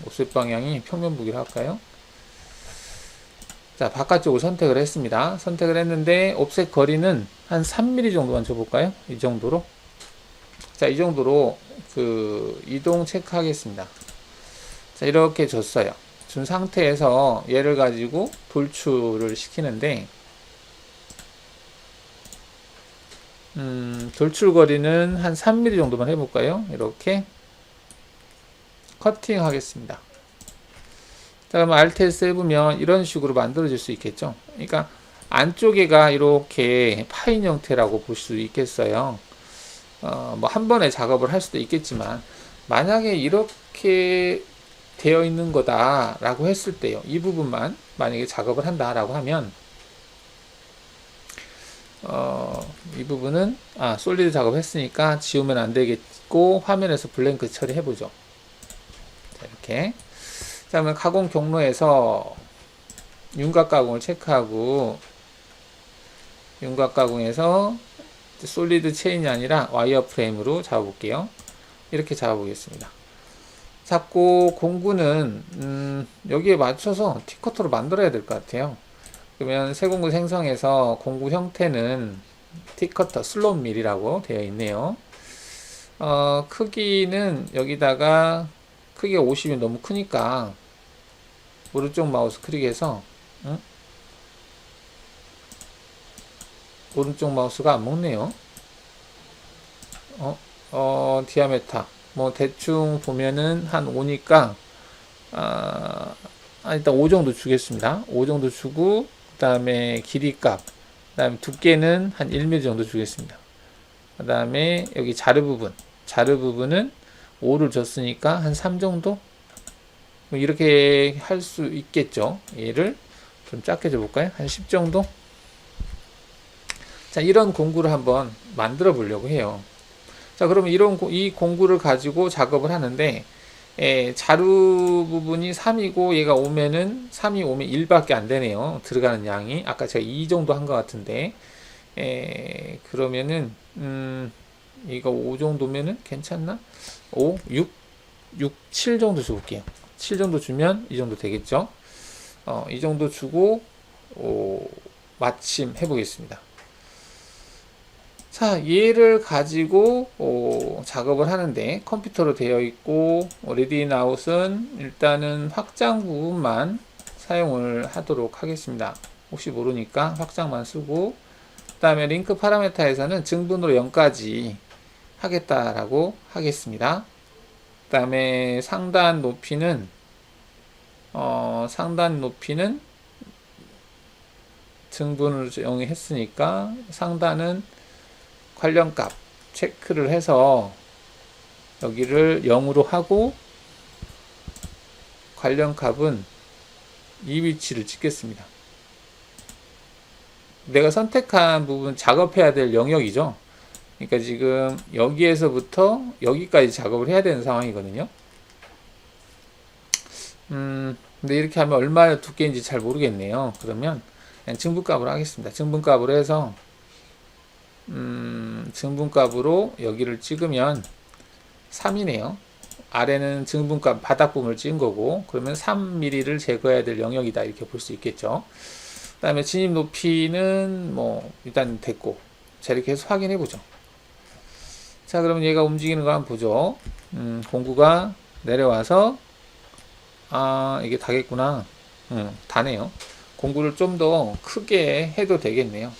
옵셋 방향이 평면부기로 할까요? 자, 바깥쪽을 선택을 했습니다. 선택을 했는데 옵셋 거리는 한 3mm 정도만 줘볼까요? 이 정도로. 자, 이 정도로 그 이동 체크하겠습니다. 자, 이렇게 줬어요. 준 상태에서 얘를 가지고 돌출을 시키는데 돌출 거리는 한 3mm 정도만 해볼까요? 이렇게 커팅 하겠습니다. 자, 그러면 Alt S7면 이런 식으로 만들어질 수 있겠죠. 그러니까 안쪽에가 이렇게 파인 형태라고 볼 수 있겠어요. 뭐 한 번에 작업을 할 수도 있겠지만 만약에 이렇게 되어 있는 거다라고 했을 때요. 이 부분만 만약에 작업을 한다라고 하면 이 부분은 솔리드 작업했으니까 지우면 안 되겠고 화면에서 블랭크 처리해 보죠. 자, 이렇게. 자, 그러면 가공 경로에서 윤곽 가공을 체크하고 윤곽 가공에서 솔리드 체인이 아니라 와이어 프레임으로 잡아볼게요. 이렇게 잡아보겠습니다. 잡고 공구는 여기에 맞춰서 T커터로 만들어야 될 것 같아요. 그러면 새 공구 생성해서 공구 형태는 T커터 슬롯 밀이라고 되어 있네요. 크기는 여기다가 크기가 50이 너무 크니까 오른쪽 마우스 클릭해서 오른쪽 마우스가 안 먹네요. 디아메타 뭐 대충 보면은 한 5니까 일단 5 정도 주겠습니다. 5 정도 주고 그 다음에 길이값 그 다음에 두께는 한 1mm 정도 주겠습니다. 그 다음에 여기 자르 부분은 5를 줬으니까 한 3 정도 뭐 이렇게 할 수 있겠죠. 얘를 좀 작게 줘볼까요? 한 10 정도. 자, 이런 공구를 한번 만들어 보려고 해요. 자, 그러면 이 공구를 가지고 작업을 하는데 자루 부분이 3이고 얘가 3이 오면 1밖에 안 되네요. 들어가는 양이 아까 제가 2 정도 한 것 같은데 그러면은 이거 5 정도면은 괜찮나? 5, 6, 7 정도 줘볼게요. 7 정도 주면 이 정도 되겠죠? 이 정도 주고 마침 해보겠습니다. 자, 얘를 가지고 작업을 하는데 컴퓨터로 되어 있고 레디 나웃은 일단은 확장 부분만 사용을 하도록 하겠습니다. 혹시 모르니까 확장만 쓰고 그 다음에 링크 파라메타에서는 증분으로 0까지 하겠다라고 하겠습니다. 그 다음에 상단 높이는 증분을 0에 했으니까 상단은 관련값 체크를 해서 여기를 0으로 하고 관련값은 이 위치를 찍겠습니다. 내가 선택한 부분 작업해야 될 영역이죠. 그러니까 지금 여기에서부터 여기까지 작업을 해야 되는 상황이거든요. 근데 이렇게 하면 얼마나 두께인지 잘 모르겠네요. 그러면 그냥 증분값으로 하겠습니다. 증분값으로 해서 증분값으로 여기를 찍으면 3이네요. 아래는 증분값 바닥 부분을 찍은 거고 그러면 3mm를 제거해야 될 영역이다 이렇게 볼 수 있겠죠. 그 다음에 진입 높이는 뭐 일단 됐고 자 이렇게 해서 확인해 보죠. 자 그러면 얘가 움직이는 거 한번 보죠. 공구가 내려와서 이게 다겠구나. 다네요. 공구를 좀 더 크게 해도 되겠네요.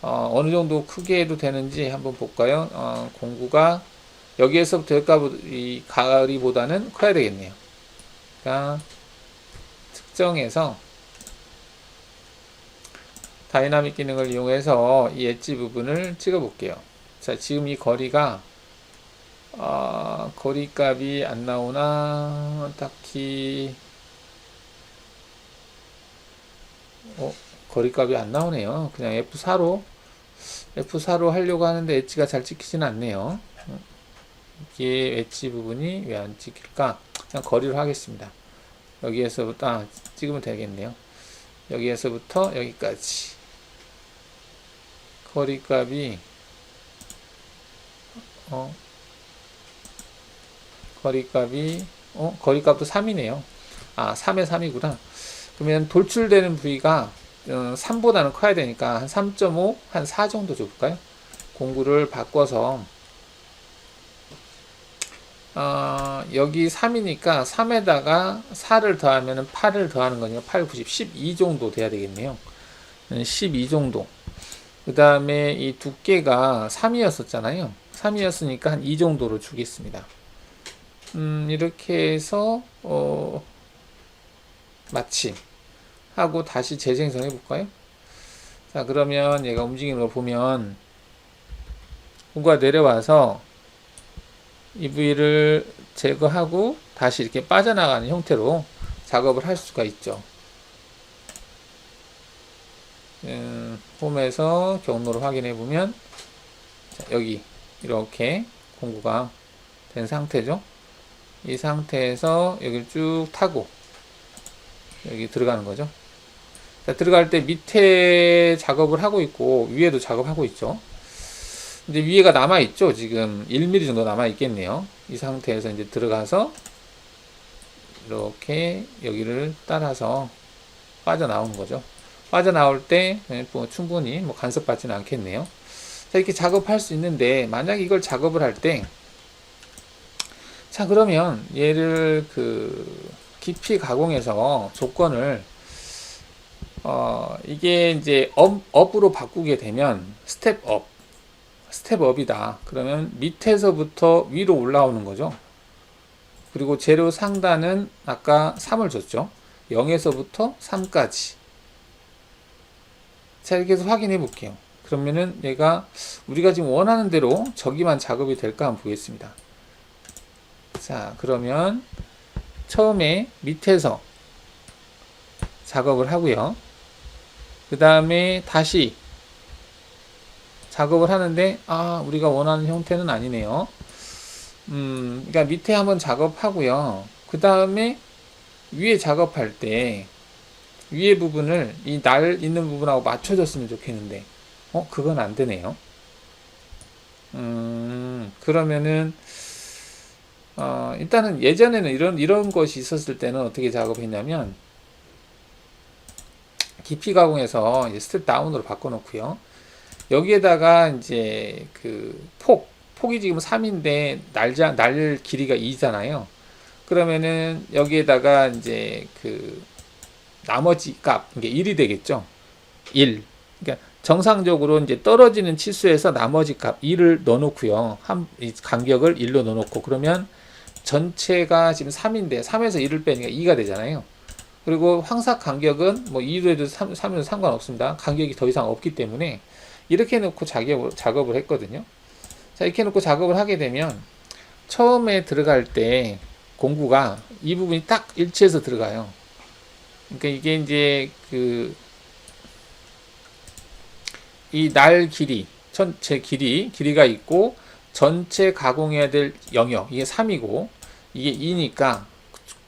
어느 정도 크게 해도 되는지 한번 볼까요? 공구가 여기에서부터 여기까지 이 가리보다는 커야 되겠네요. 그러니까 특정해서 다이나믹 기능을 이용해서 이 엣지 부분을 찍어 볼게요. 자, 지금 이 거리가 거리값이 안 나오나 딱히 거리값이 안 나오네요. 그냥 F4로 하려고 하는데 엣지가 잘 찍히지는 않네요. 이게 엣지 부분이 왜 안 찍힐까? 그냥 거리로 하겠습니다. 여기에서부터 찍으면 되겠네요. 여기에서부터 여기까지 거리값이 거리값도 3이네요. 3에 3이구나. 그러면 돌출되는 부위가 3보다는 커야 되니까 한 3.5, 한 4 정도 줘볼까요? 공구를 바꿔서 여기 3이니까 3에다가 4를 더하면 8을 더하는 거니까 8, 90, 12 정도 돼야 되겠네요. 12 정도. 그 다음에 이 두께가 3이었었잖아요. 3이었으니까 한 2 정도로 주겠습니다. 이렇게 해서 마침 하고 다시 재생성 해볼까요? 자, 그러면 얘가 움직이는 걸 보면 공구가 내려와서 이 부위를 제거하고 다시 이렇게 빠져나가는 형태로 작업을 할 수가 있죠. 홈에서 경로를 확인해 보면 여기 이렇게 공구가 된 상태죠. 이 상태에서 여기를 쭉 타고 여기 들어가는 거죠. 자, 들어갈 때 밑에 작업을 하고 있고 위에도 작업하고 있죠. 이제 위에가 남아 있죠. 지금 1mm 정도 남아 있겠네요. 이 상태에서 이제 들어가서 이렇게 여기를 따라서 빠져나오는 거죠. 빠져나올 때 뭐 충분히 뭐 간섭받지는 않겠네요. 자, 이렇게 작업할 수 있는데 만약 이걸 작업을 할 때 자, 그러면 얘를 깊이 가공해서 조건을 이게 이제 업으로 바꾸게 되면 스텝업이다. 그러면 밑에서부터 위로 올라오는 거죠. 그리고 재료 상단은 아까 3을 줬죠. 0에서부터 3까지. 자, 이렇게 해서 확인해 볼게요. 그러면은 얘가 우리가 지금 원하는 대로 저기만 작업이 될까 한번 보겠습니다. 자, 그러면 처음에 밑에서 작업을 하고요. 그 다음에 다시 작업을 하는데 우리가 원하는 형태는 아니네요. 그러니까 밑에 한번 작업하고요. 그 다음에 위에 작업할 때 위에 부분을 이 날 있는 부분하고 맞춰줬으면 좋겠는데 그건 안 되네요. 그러면은 일단은 예전에는 이런 것이 있었을 때는 어떻게 작업했냐면 깊이 가공해서 이제 스텝 다운으로 바꿔놓고요. 여기에다가 이제 폭이 지금 3인데 날 길이가 2잖아요. 그러면은 여기에다가 이제 나머지 값, 이게 1이 되겠죠. 1. 그러니까 정상적으로 이제 떨어지는 치수에서 나머지 값 1을 넣어놓고요. 이 간격을 1로 넣어놓고 그러면 전체가 지금 3인데 3에서 1을 빼니까 2가 되잖아요. 그리고 황삭 간격은 뭐 2로 해도 3에도 상관없습니다. 간격이 더 이상 없기 때문에 이렇게 해놓고 작업을 했거든요. 자, 이렇게 해놓고 작업을 하게 되면 처음에 들어갈 때 공구가 이 부분이 딱 일치해서 들어가요. 그러니까 이게 이제 이 날 길이, 전체 길이가 있고 전체 가공해야 될 영역, 이게 3이고 이게 2니까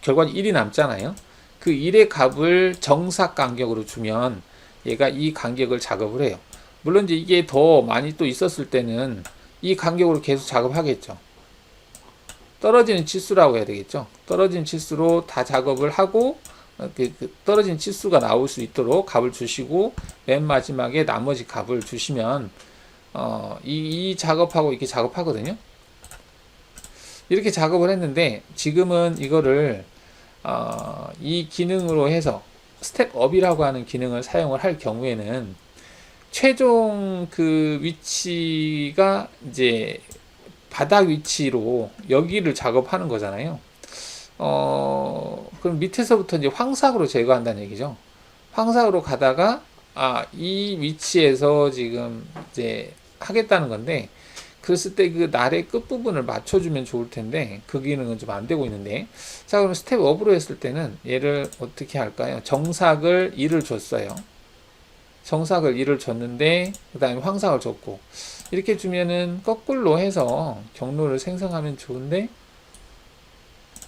결과는 1이 남잖아요. 그 1의 값을 정삭 간격으로 주면 얘가 이 간격을 작업을 해요. 물론 이제 이게 더 많이 또 있었을 때는 이 간격으로 계속 작업하겠죠. 떨어지는 치수라고 해야 되겠죠. 떨어지는 치수로 다 작업을 하고 떨어진 치수가 나올 수 있도록 값을 주시고 맨 마지막에 나머지 값을 주시면 이 작업하고 이렇게 작업하거든요. 이렇게 작업을 했는데 지금은 이거를 이 기능으로 해서 스텝업이라고 하는 기능을 사용을 할 경우에는 최종 위치가 이제 바닥 위치로 여기를 작업하는 거잖아요. 그럼 밑에서부터 이제 황삭으로 제거한다는 얘기죠. 황삭으로 가다가 이 위치에서 지금 이제 하겠다는 건데 그랬을 때 그 날의 끝부분을 맞춰주면 좋을 텐데 그 기능은 좀 안 되고 있는데 자, 그럼 스텝업으로 했을 때는 얘를 어떻게 할까요? 정삭을 2를 줬어요. 정삭을 1을 줬는데 그 다음에 황삭을 줬고 이렇게 주면은 거꾸로 해서 경로를 생성하면 좋은데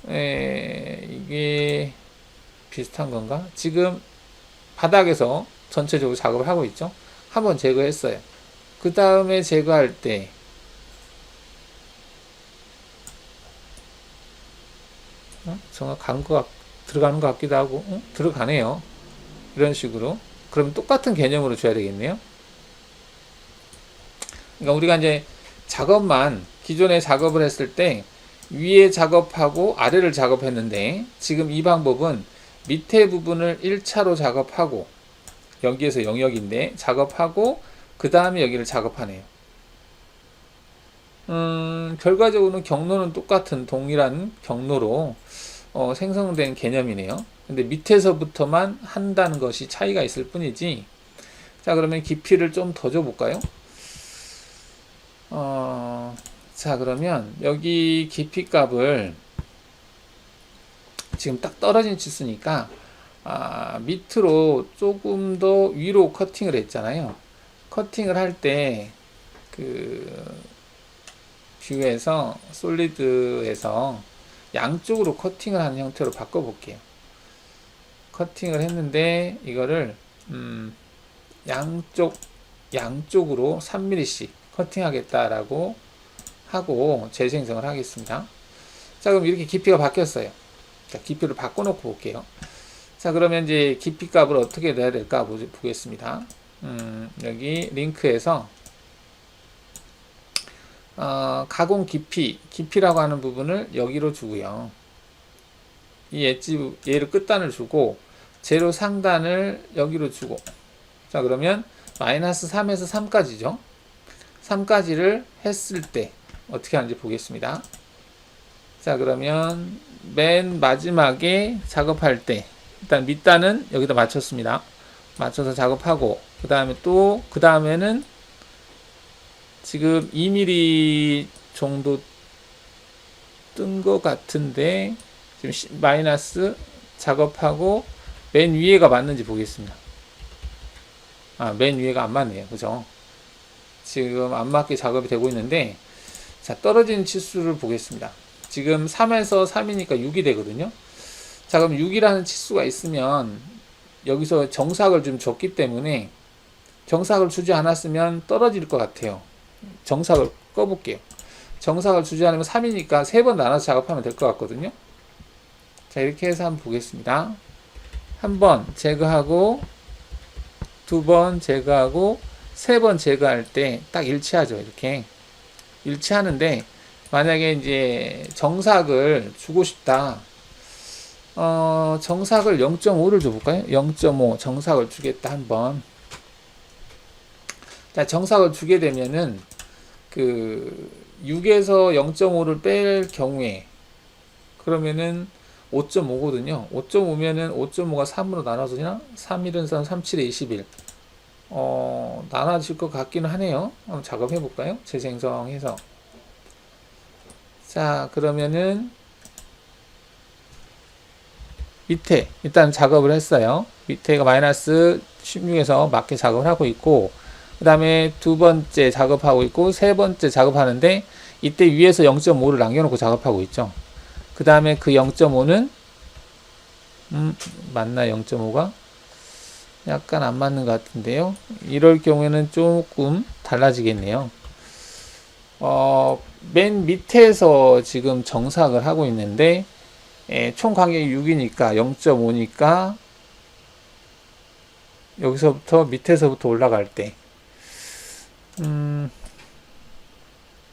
이게 비슷한 건가? 지금 바닥에서 전체적으로 작업을 하고 있죠. 한번 제거했어요. 그 다음에 제거할 때 정확한 거 들어가는 것 같기도 하고 들어가네요. 이런 식으로. 그럼 똑같은 개념으로 줘야 되겠네요. 그러니까 우리가 이제 작업만 기존에 작업을 했을 때 위에 작업하고 아래를 작업했는데 지금 이 방법은 밑에 부분을 1차로 작업하고 여기에서 영역인데 작업하고 그 다음에 여기를 작업하네요. 결과적으로는 경로는 똑같은 동일한 경로로 생성된 개념이네요. 근데 밑에서부터만 한다는 것이 차이가 있을 뿐이지. 자, 그러면 깊이를 좀 더 줘볼까요? 자, 그러면 여기 깊이 값을 지금 딱 떨어진 치수니까 밑으로 조금 더 위로 커팅을 했잖아요. 커팅을 할 때 그 뷰에서 솔리드에서 양쪽으로 커팅을 하는 형태로 바꿔 볼게요. 커팅을 했는데 이거를 양쪽으로 3mm씩 커팅하겠다라고 하고 재생성을 하겠습니다. 자, 그럼 이렇게 깊이가 바뀌었어요. 자, 깊이를 바꿔놓고 볼게요. 자, 그러면 이제 깊이 값을 어떻게 내야 될까 보겠습니다. 여기 링크에서 가공 깊이라고 하는 부분을 여기로 주고요. 이 엣지 얘를 끝단을 주고 제로 상단을 여기로 주고 자, 그러면 마이너스 3에서 3까지죠. 3까지를 했을 때 어떻게 하는지 보겠습니다. 자, 그러면 맨 마지막에 작업할 때 일단 밑단은 여기다 맞췄습니다. 맞춰서 작업하고 그 다음에 또 그 다음에는 지금 2mm 정도 뜬 것 같은데 지금 마이너스 작업하고 맨 위에가 맞는지 보겠습니다. 맨 위에가 안 맞네요. 그죠? 지금 안 맞게 작업이 되고 있는데 자, 떨어진 치수를 보겠습니다. 지금 3에서 3이니까 6이 되거든요. 자, 그럼 6이라는 치수가 있으면 여기서 정삭을 좀 줬기 때문에 정삭을 주지 않았으면 떨어질 것 같아요. 정삭을 꺼볼게요. 정삭을 주지 않으면 3이니까 3번 나눠서 작업하면 될 것 같거든요. 자, 이렇게 해서 한번 보겠습니다. 한 번 제거하고 2번 제거하고 3번 제거할 때 딱 일치하죠. 이렇게 일치하는데 만약에 이제 정삭을 주고 싶다. 정삭을 0.5를 줘볼까요? 0.5 정삭을 주겠다 한번. 자, 정삭을 주게 되면은 그 6에서 0.5를 뺄 경우에 그러면은 5.5거든요. 5.5면은 5.5가 3으로 나눠지나? 3, 1은 3, 3, 7에 21. 나눠질 것 같기는 하네요. 한번 작업해 볼까요? 재생성해서. 자, 그러면은 밑에 일단 작업을 했어요. 밑에가 마이너스 16에서 맞게 작업을 하고 있고 그 다음에 두 번째 작업하고 있고 세 번째 작업하는데 이때 위에서 0.5를 남겨놓고 작업하고 있죠. 그 다음에 그 0.5는 맞나 0.5가? 약간 안 맞는 것 같은데요. 이럴 경우에는 조금 달라지겠네요. 맨 밑에서 지금 정삭을 하고 있는데 총 간격이 6이니까 0.5니까 여기서부터 밑에서부터 올라갈 때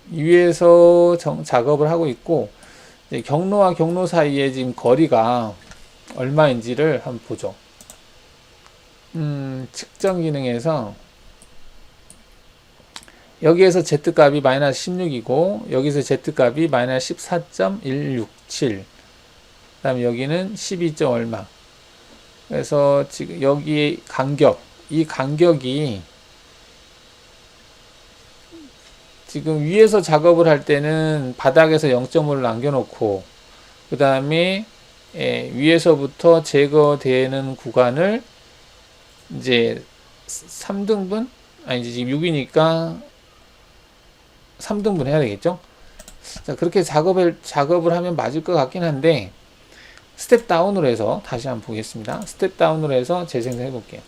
위에서 작업을 하고 있고 경로와 경로 사이에 지금 거리가 얼마인지를 한번 보죠. 측정 기능에서 여기에서 Z값이 마이너스 16이고 여기서 Z값이 마이너스 14.167 그 다음에 여기는 12. 얼마 그래서 지금 여기에 이 간격이 지금 위에서 작업을 할 때는 바닥에서 0.5를 남겨놓고 그 다음에 위에서부터 제거되는 구간을 이제 3등분? 아니지, 지금 6이니까 3등분 해야 되겠죠? 자, 그렇게 작업을 하면 맞을 것 같긴 한데, 스텝 다운으로 해서 다시 한번 보겠습니다. 스텝 다운으로 해서 재생성해 볼게요.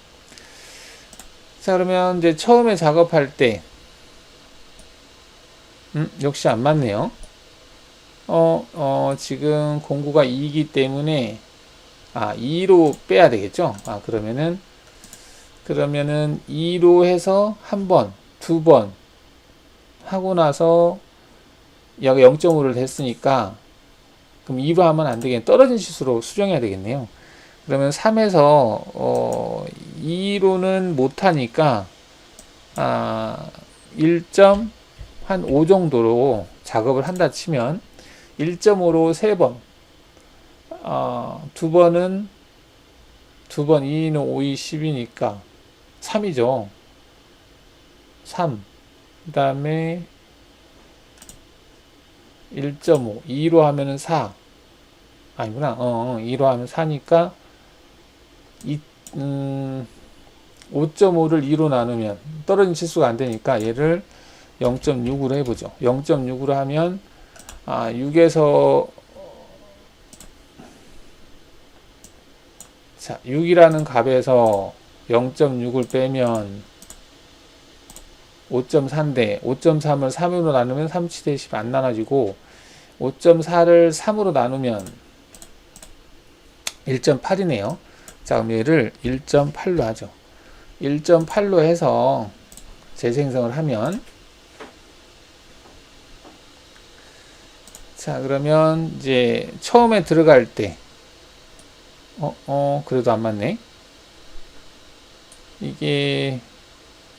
자, 그러면 이제 처음에 작업할 때, 역시 안 맞네요. 지금 공구가 2이기 때문에, 2로 빼야 되겠죠? 그러면은 2로 해서 한 번, 두 번 하고 나서 여기 0.5를 했으니까, 그럼 2로 하면 안 되겠네. 떨어진 치수로 수정해야 되겠네요. 그러면 3에서 2로는 못하니까 1.5 정도로 작업을 한다 치면 1.5로 3번, 두 번은 2는 5, 2, 10이니까 3이죠. 3. 그 다음에 1.5, 2로 하면은 4. 아니구나. 2로 하면 4니까 5.5를 2로 나누면 떨어진 치수가 안 되니까 얘를 0.6으로 해보죠. 0.6으로 하면 6에서 6이라는 값에서 0.6을 빼면 5.4인데 5.3을 3으로 나누면 3대 10 안 나눠지고 5.4를 3으로 나누면 1.8이네요. 자, 그럼 얘를 1.8로 하죠. 1.8로 해서 재생성을 하면, 자, 그러면 이제 처음에 들어갈 때 그래도 안 맞네. 이게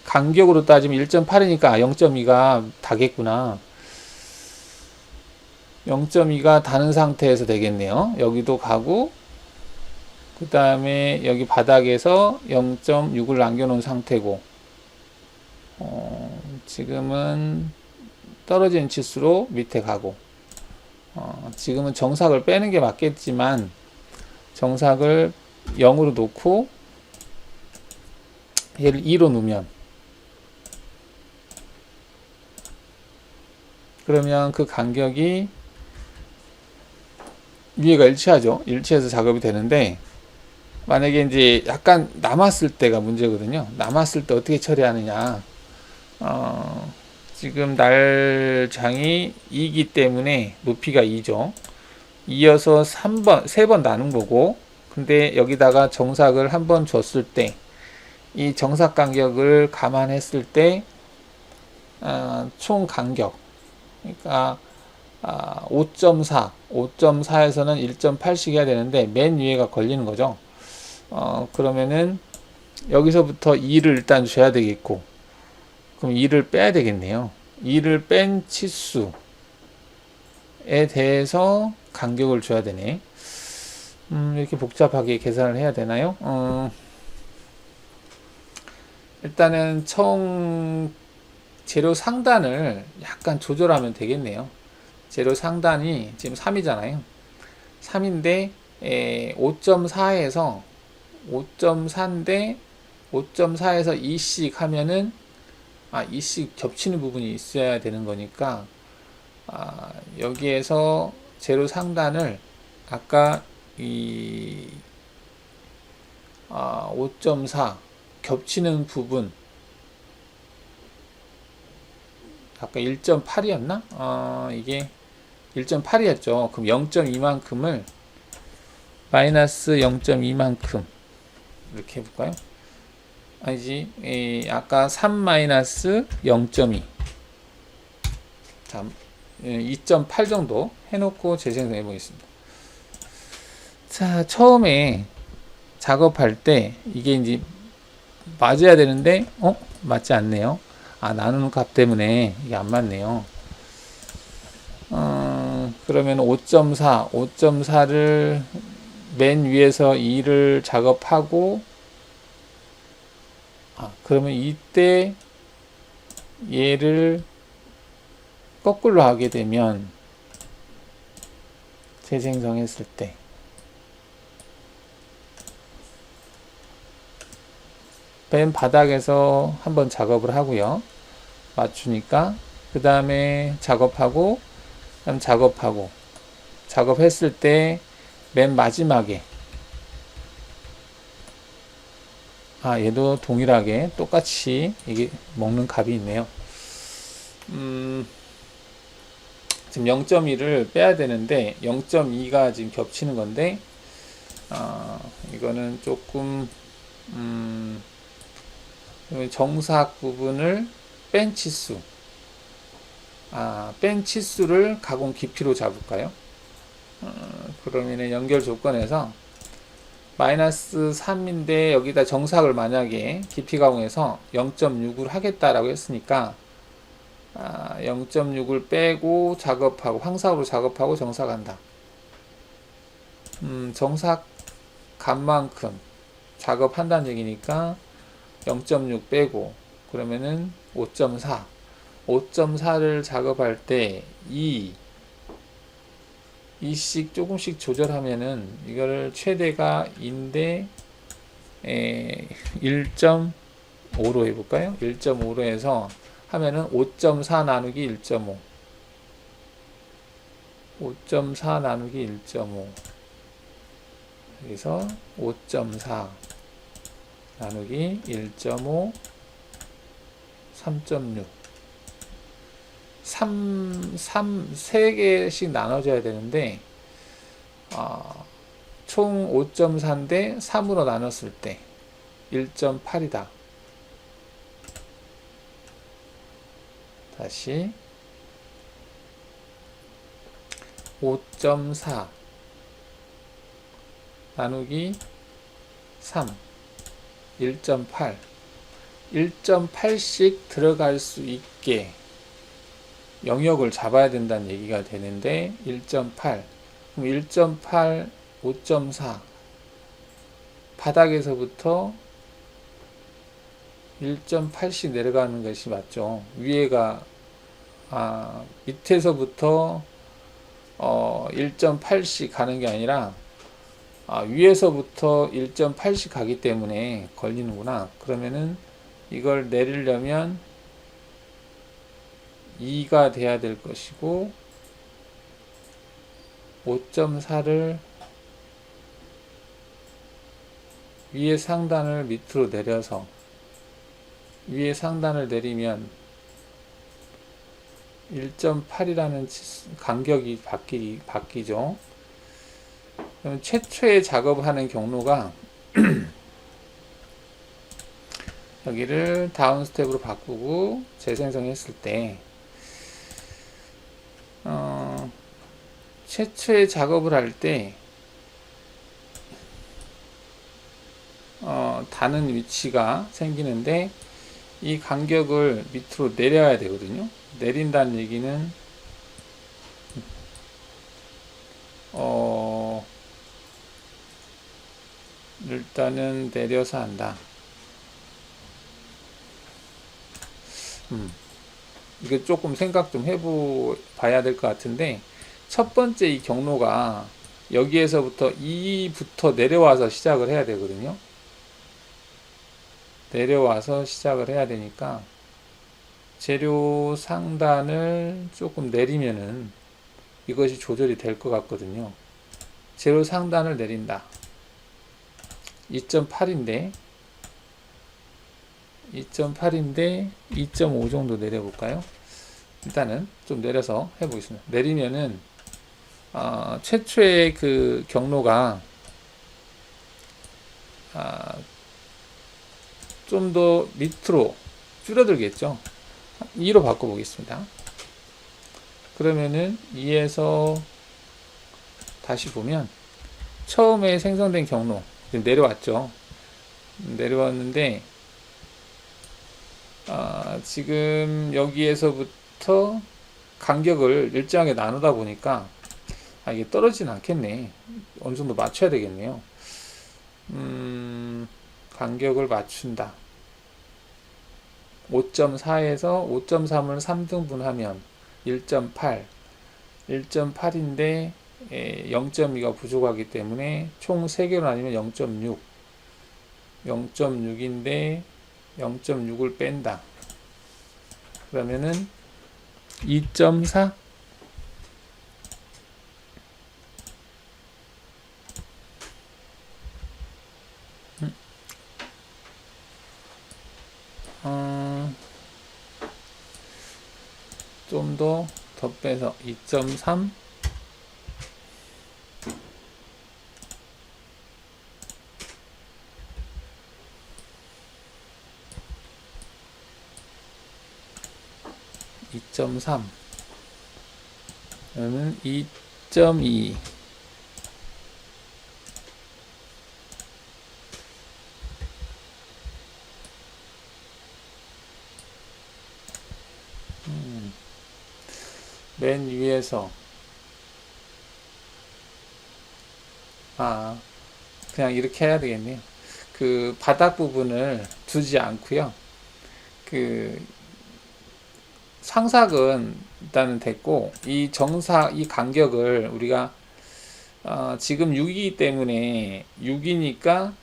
간격으로 따지면 1.8이니까 0.2가 다겠구나. 0.2가 닿는 상태에서 되겠네요. 여기도 가고, 그 다음에 여기 바닥에서 0.6을 남겨놓은 상태고, 지금은 떨어진 치수로 밑에 가고, 지금은 정삭을 빼는 게 맞겠지만, 정삭을 0으로 놓고, 얘를 2로 놓으면, 그러면 그 간격이 위에가 일치하죠. 일치해서 작업이 되는데, 만약에 이제 약간 남았을 때가 문제거든요. 남았을 때 어떻게 처리하느냐. 지금 날장이 2이기 때문에 높이가 2죠. 이어서 3번 나눈 거고, 근데 여기다가 정삭을 한번 줬을 때, 이 정삭 간격을 감안했을 때, 총 간격, 그러니까 5.4에서는 1.8씩 해야 되는데 맨 위에가 걸리는 거죠. 그러면은 여기서부터 2를 일단 줘야 되겠고, 그럼 2를 빼야 되겠네요. 2를 뺀 치수에 대해서 간격을 줘야 되네. 이렇게 복잡하게 계산을 해야 되나요? 일단은 총 재료 상단을 약간 조절하면 되겠네요. 재료 상단이 지금 3이잖아요. 3인데 5.4에서 5.4인데 5.4에서 2씩 하면은 2씩 겹치는 부분이 있어야 되는 거니까 여기에서 재료 상단을 아까 이 5.4 겹치는 부분, 아까 1.8이었나? 이게 1.8이었죠. 그럼 0.2만큼을 마이너스 0.2만큼 이렇게 해볼까요? 아니지, 아까 3 마이너스 0.2, 자, 2.8 정도 해놓고 재생성해 보겠습니다. 자, 처음에 작업할 때 이게 이제 맞아야 되는데 맞지 않네요. 나누는 값 때문에 이게 안 맞네요. 그러면 5.4를 맨 위에서 2를 작업하고, 그러면 이때 얘를 거꾸로 하게 되면 재생성했을 때 맨 바닥에서 한번 작업을 하고요. 맞추니까 그 다음에 작업하고 그다음 작업하고 작업했을 때 맨 마지막에 얘도 동일하게 똑같이 이게 먹는 값이 있네요. 지금 0.1을 빼야 되는데 0.2가 지금 겹치는 건데 이거는 조금 정사각 부분을 뺀 치수 뺀 치수를 가공 깊이로 잡을까요? 그러면 연결 조건에서 마이너스 3인데 여기다 정사각을 만약에 깊이 가공해서 0.6을 하겠다라고 했으니까 0.6을 빼고 작업하고 황사각으로 작업하고 정사각한다. 정사각 값만큼 작업한다는 얘기니까 0.6 빼고 그러면은 5.4 5.4를 작업할 때 2씩 조금씩 조절하면은 이거를 최대가 2인데 1.5로 해볼까요? 1.5로 해서 하면은 5.4 나누기 1.5 5.4 나누기 1.5 여기서 5.4 나누기 1.5 3.6 3개씩 나눠줘야 되는데 총 5.4인데 3으로 나눴을 때 1.8이다. 다시 5.4 나누기 3 1.8 1.8씩 들어갈 수 있게 영역을 잡아야 된다는 얘기가 되는데 1.8 그럼 1.8 5.4 바닥에서부터 1.8씩 내려가는 것이 맞죠. 위에가 밑에서부터 1.8씩 가는 게 아니라 위에서부터 1.8씩 가기 때문에 걸리는구나. 그러면은 이걸 내리려면 2가 돼야 될 것이고 5.4를 위에 상단을 밑으로 내려서 위에 상단을 내리면 1.8이라는 간격이 바뀌죠. 그럼 최초의 작업하는 경로가 여기를 다운 스텝으로 바꾸고 재생성했을 때 최초의 작업을 할 때 닿는 위치가 생기는데 이 간격을 밑으로 내려야 되거든요. 내린다는 얘기는 일단은 내려서 한다. 이거 조금 생각 좀 해봐야 될 것 같은데 첫 번째 이 경로가 여기에서부터 2부터 내려와서 시작을 해야 되거든요. 내려와서 시작을 해야 되니까 재료 상단을 조금 내리면은 이것이 조절이 될 것 같거든요. 재료 상단을 내린다. 2.8인데 2.5 정도 내려볼까요? 일단은 좀 내려서 해보겠습니다. 내리면은 최초의 그 경로가 좀 더 밑으로 줄어들겠죠. 2로 바꿔보겠습니다. 그러면은 2에서 다시 보면 처음에 생성된 경로 지금 내려왔죠. 내려왔는데 지금 여기에서부터 간격을 일정하게 나누다 보니까 이게 떨어지진 않겠네. 어느 정도 맞춰야 되겠네요. 간격을 맞춘다. 5.4에서 5.3을 3등분하면 1.8 1.8인데 0.2가 부족하기 때문에 총 3개로 나뉘면 0.6 0.6인데 0.6을 뺀다. 그러면은 2.4? 좀 더 빼서 2.3? 2.3 그러면 2.2 맨 위에서 그냥 이렇게 해야 되겠네요. 그 바닥 부분을 두지 않고요. 그 상삭은 일단은 됐고, 이 간격을 우리가 지금 6이기 때문에 6이니까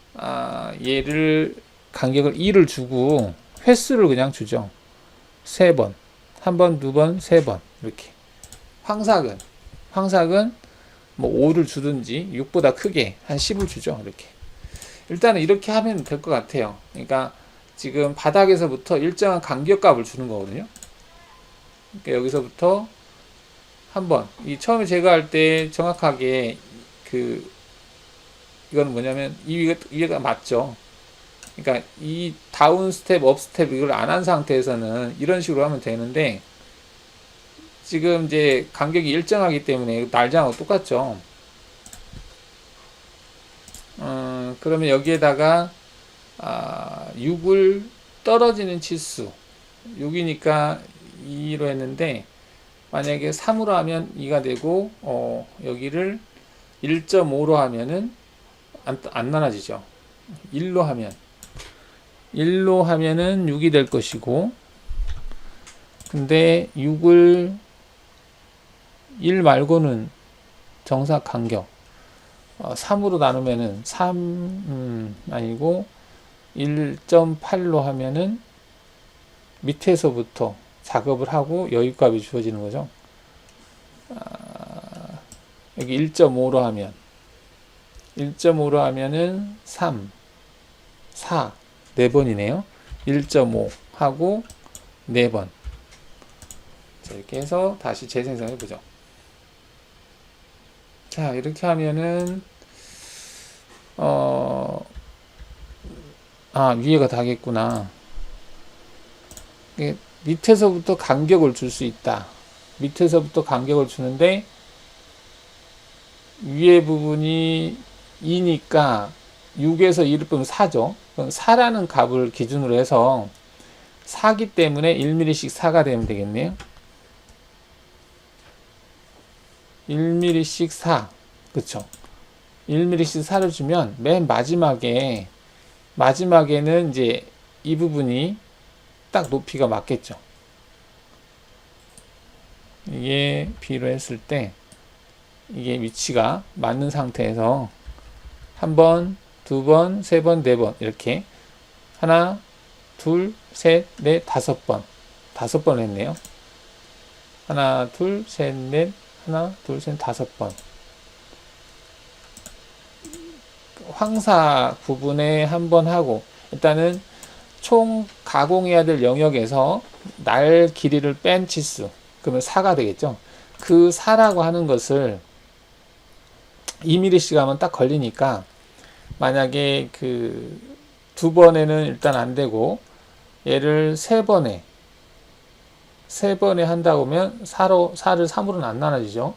얘를 간격을 2를 주고 횟수를 그냥 주죠. 3번, 1번, 2번, 3번 이렇게. 황삭은 뭐 5를 주든지 6보다 크게 한 10을 주죠. 이렇게. 일단은 이렇게 하면 될 것 같아요. 그러니까 지금 바닥에서부터 일정한 간격값을 주는 거거든요. 그러니까 여기서부터 한번 이 처음에 제가 할 때 정확하게 이거는 뭐냐면 이 위가 맞죠. 그러니까 이 다운 스텝, 업 스텝 이걸 안 한 상태에서는 이런 식으로 하면 되는데, 지금 이제 간격이 일정하기 때문에 날장하고 똑같죠. 그러면 여기에다가 6을 떨어지는 치수 6이니까 2로 했는데, 만약에 3으로 하면 2가 되고 여기를 1.5로 하면은 안 나눠지죠. 1로 하면은 6이 될 것이고, 근데 6을 1 말고는 정삭 간격 3으로 나누면은 3 1.8로 하면은 밑에서부터 작업을 하고 여유값이 주어지는 거죠. 여기 1.5로 하면은 3, 4, 4번이네요. 1.5 하고 4번. 자, 이렇게 해서 다시 재생성해 보죠. 자, 이렇게 하면은 위에가 다겠구나. 밑에서부터 간격을 줄 수 있다. 밑에서부터 간격을 주는데 위에 부분이 2니까 6에서 2를 빼면 4죠. 그럼 4라는 값을 기준으로 해서 4기 때문에 1mm씩 4가 되면 되겠네요. 1mm씩 4. 그쵸? 1mm씩 4를 주면 맨 마지막에는 이제 이 부분이 딱 높이가 맞겠죠. 이게 B로 했을 때 이게 위치가 맞는 상태에서 1번, 2번, 3번, 4번 이렇게 하나, 둘, 셋, 넷, 5번 5번 했네요. 하나, 둘, 셋, 넷, 하나, 둘, 셋, 5번. 황사 부분에 한번 하고, 일단은 총 가공해야 될 영역에서 날 길이를 뺀 치수, 그러면 4가 되겠죠. 그 4라고 하는 것을 2mm씩 하면 딱 걸리니까, 만약에 그 2번에는 일단 안 되고 얘를 3번에 한다고 하면 4를 3으로는 안 나눠지죠.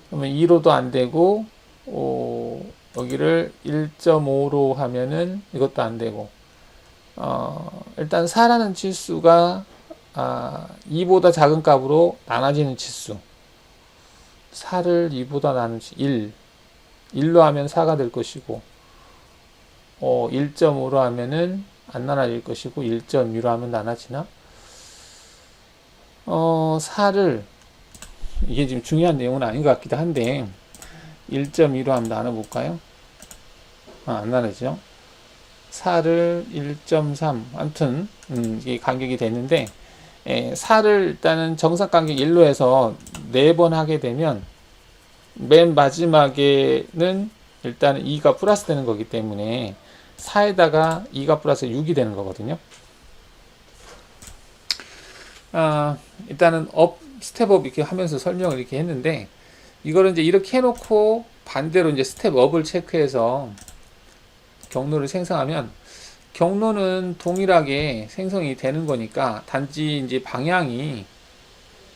그러면 2로도 안 되고 여기를 1.5로 하면은 이것도 안 되고, 일단 4라는 치수가 2보다 작은 값으로 나눠지는 치수, 4를 2보다 나눈 1로 하면 4가 될 것이고, 1.5로 하면은 안 나눠질 것이고, 1.2로 하면 나눠지나? 4를, 이게 지금 중요한 내용은 아닌 것 같기도 한데 1.2로 한번 나눠볼까요? 안 나눠지죠. 4를 1.3 아무튼 이 간격이 됐는데 4를 일단은 정사 간격 1로 해서 4번 하게 되면 맨 마지막에는 일단은 2가 플러스 되는 거기 때문에 4에다가 2가 플러스 6이 되는 거거든요. 일단은 스텝업 이렇게 하면서 설명을 이렇게 했는데, 이거를 이제 이렇게 해놓고 반대로 이제 스텝업을 체크해서 경로를 생성하면, 경로는 동일하게 생성이 되는 거니까 단지 이제 방향이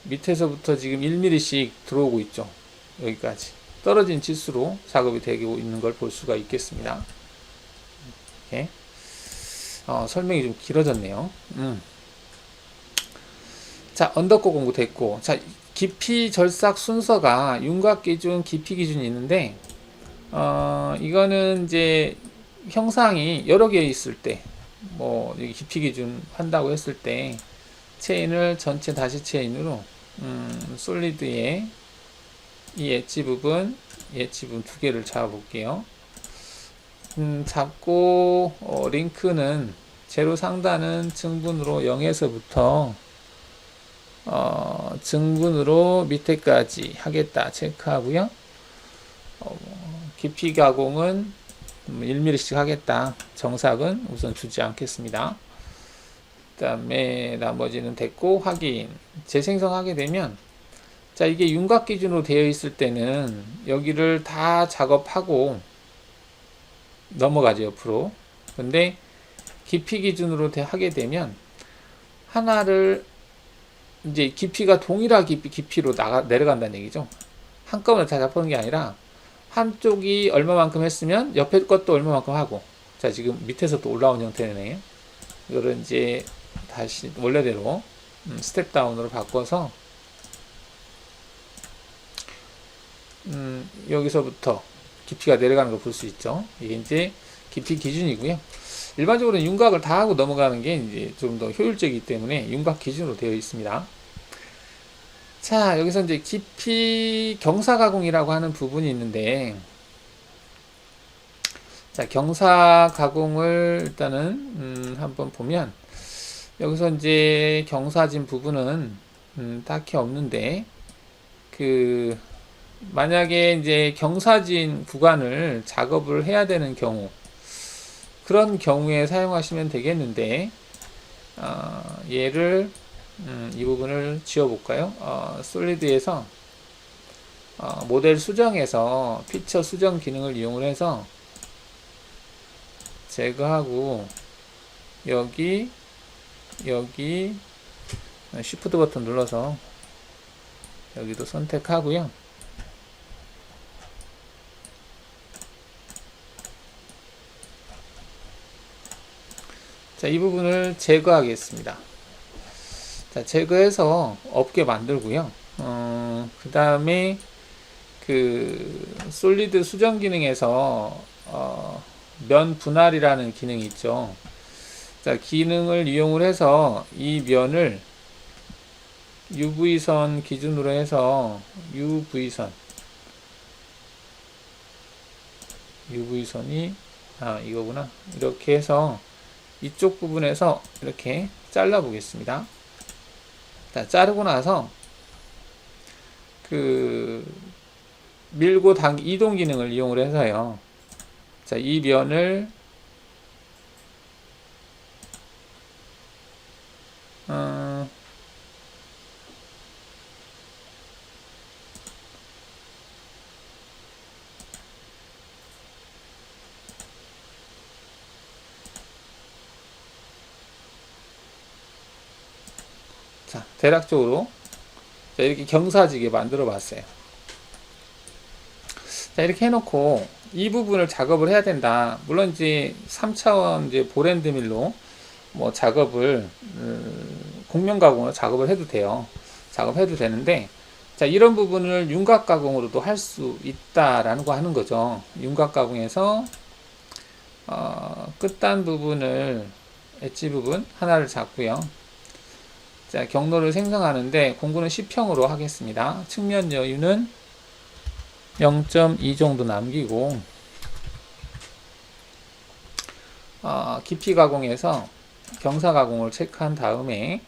밑에서부터 지금 1mm씩 들어오고 있죠. 여기까지 떨어진 치수로 작업이 되고 있는 걸 볼 수가 있겠습니다. 이렇게. 설명이 좀 길어졌네요. 자, 언더코 공부 됐고, 자, 깊이 절삭 순서가 윤곽 기준, 깊이 기준이 있는데, 이거는 이제 형상이 여러 개 있을 때, 뭐, 깊이 기준 한다고 했을 때, 체인을 전체 다시 체인으로, 솔리드에 이 엣지 부분 두 개를 잡아볼게요. 잡고, 링크는, 제로 상단은 증분으로 0에서부터 증분으로 밑에까지 하겠다 체크하고요. 깊이 가공은 1mm씩 하겠다. 정삭은 우선 주지 않겠습니다. 그 다음에 나머지는 됐고, 확인. 재생성하게 되면, 자, 이게 윤곽 기준으로 되어 있을 때는 여기를 다 작업하고 넘어가죠, 옆으로. 근데 깊이 기준으로 하게 되면 하나를 이제 깊이가 동일한 깊이로 내려간다는 얘기죠. 한꺼번에 다 잡는 게 아니라 한쪽이 얼마만큼 했으면 옆에 것도 얼마만큼 하고, 자, 지금 밑에서 또 올라온 형태네요. 이거를 이제 다시 원래대로 스텝 다운으로 바꿔서 여기서부터 깊이가 내려가는 걸 볼 수 있죠. 이게 이제 깊이 기준이고요. 일반적으로 윤곽을 다 하고 넘어가는 게 이제 좀 더 효율적이기 때문에 윤곽 기준으로 되어 있습니다. 자, 여기서 이제 깊이 경사 가공이라고 하는 부분이 있는데, 자, 경사 가공을 일단은 한번 보면, 여기서 이제 경사진 부분은 딱히 없는데, 만약에 이제 경사진 구간을 작업을 해야 되는 경우, 그런 경우에 사용하시면 되겠는데, 얘를 이 부분을 지워볼까요? 솔리드에서 모델 수정에서 피처 수정 기능을 이용을 해서 제거하고, 여기 쉬프트 버튼 눌러서 여기도 선택하고요. 자, 이 부분을 제거하겠습니다. 자, 제거해서 없게 만들고요. 그 다음에 솔리드 수정 기능에서 면 분할이라는 기능이 있죠. 자, 기능을 이용을 해서 이 면을 UV선 기준으로 해서 UV선이 이거구나. 이렇게 해서 이쪽 부분에서 이렇게 잘라 보겠습니다. 자, 자르고 나서 밀고 당기 이동 기능을 이용을 해서요. 자, 이 면을 자, 대략적으로 자, 이렇게 경사지게 만들어 봤어요. 자, 이렇게 해놓고 이 부분을 작업을 해야 된다. 물론 이제 3차원 이제 보랜드 밀로 뭐 작업을 곡면 가공으로 작업을 해도 돼요. 작업해도 되는데, 자, 이런 부분을 윤곽 가공으로도 할 수 있다라는 거 하는 거죠. 윤곽 가공에서 끝단 부분을 엣지 부분 하나를 잡고요. 자, 경로를 생성하는데 공구는 10평으로 하겠습니다. 측면 여유는 0.2 정도 남기고, 깊이 가공해서 경사 가공을 체크한 다음에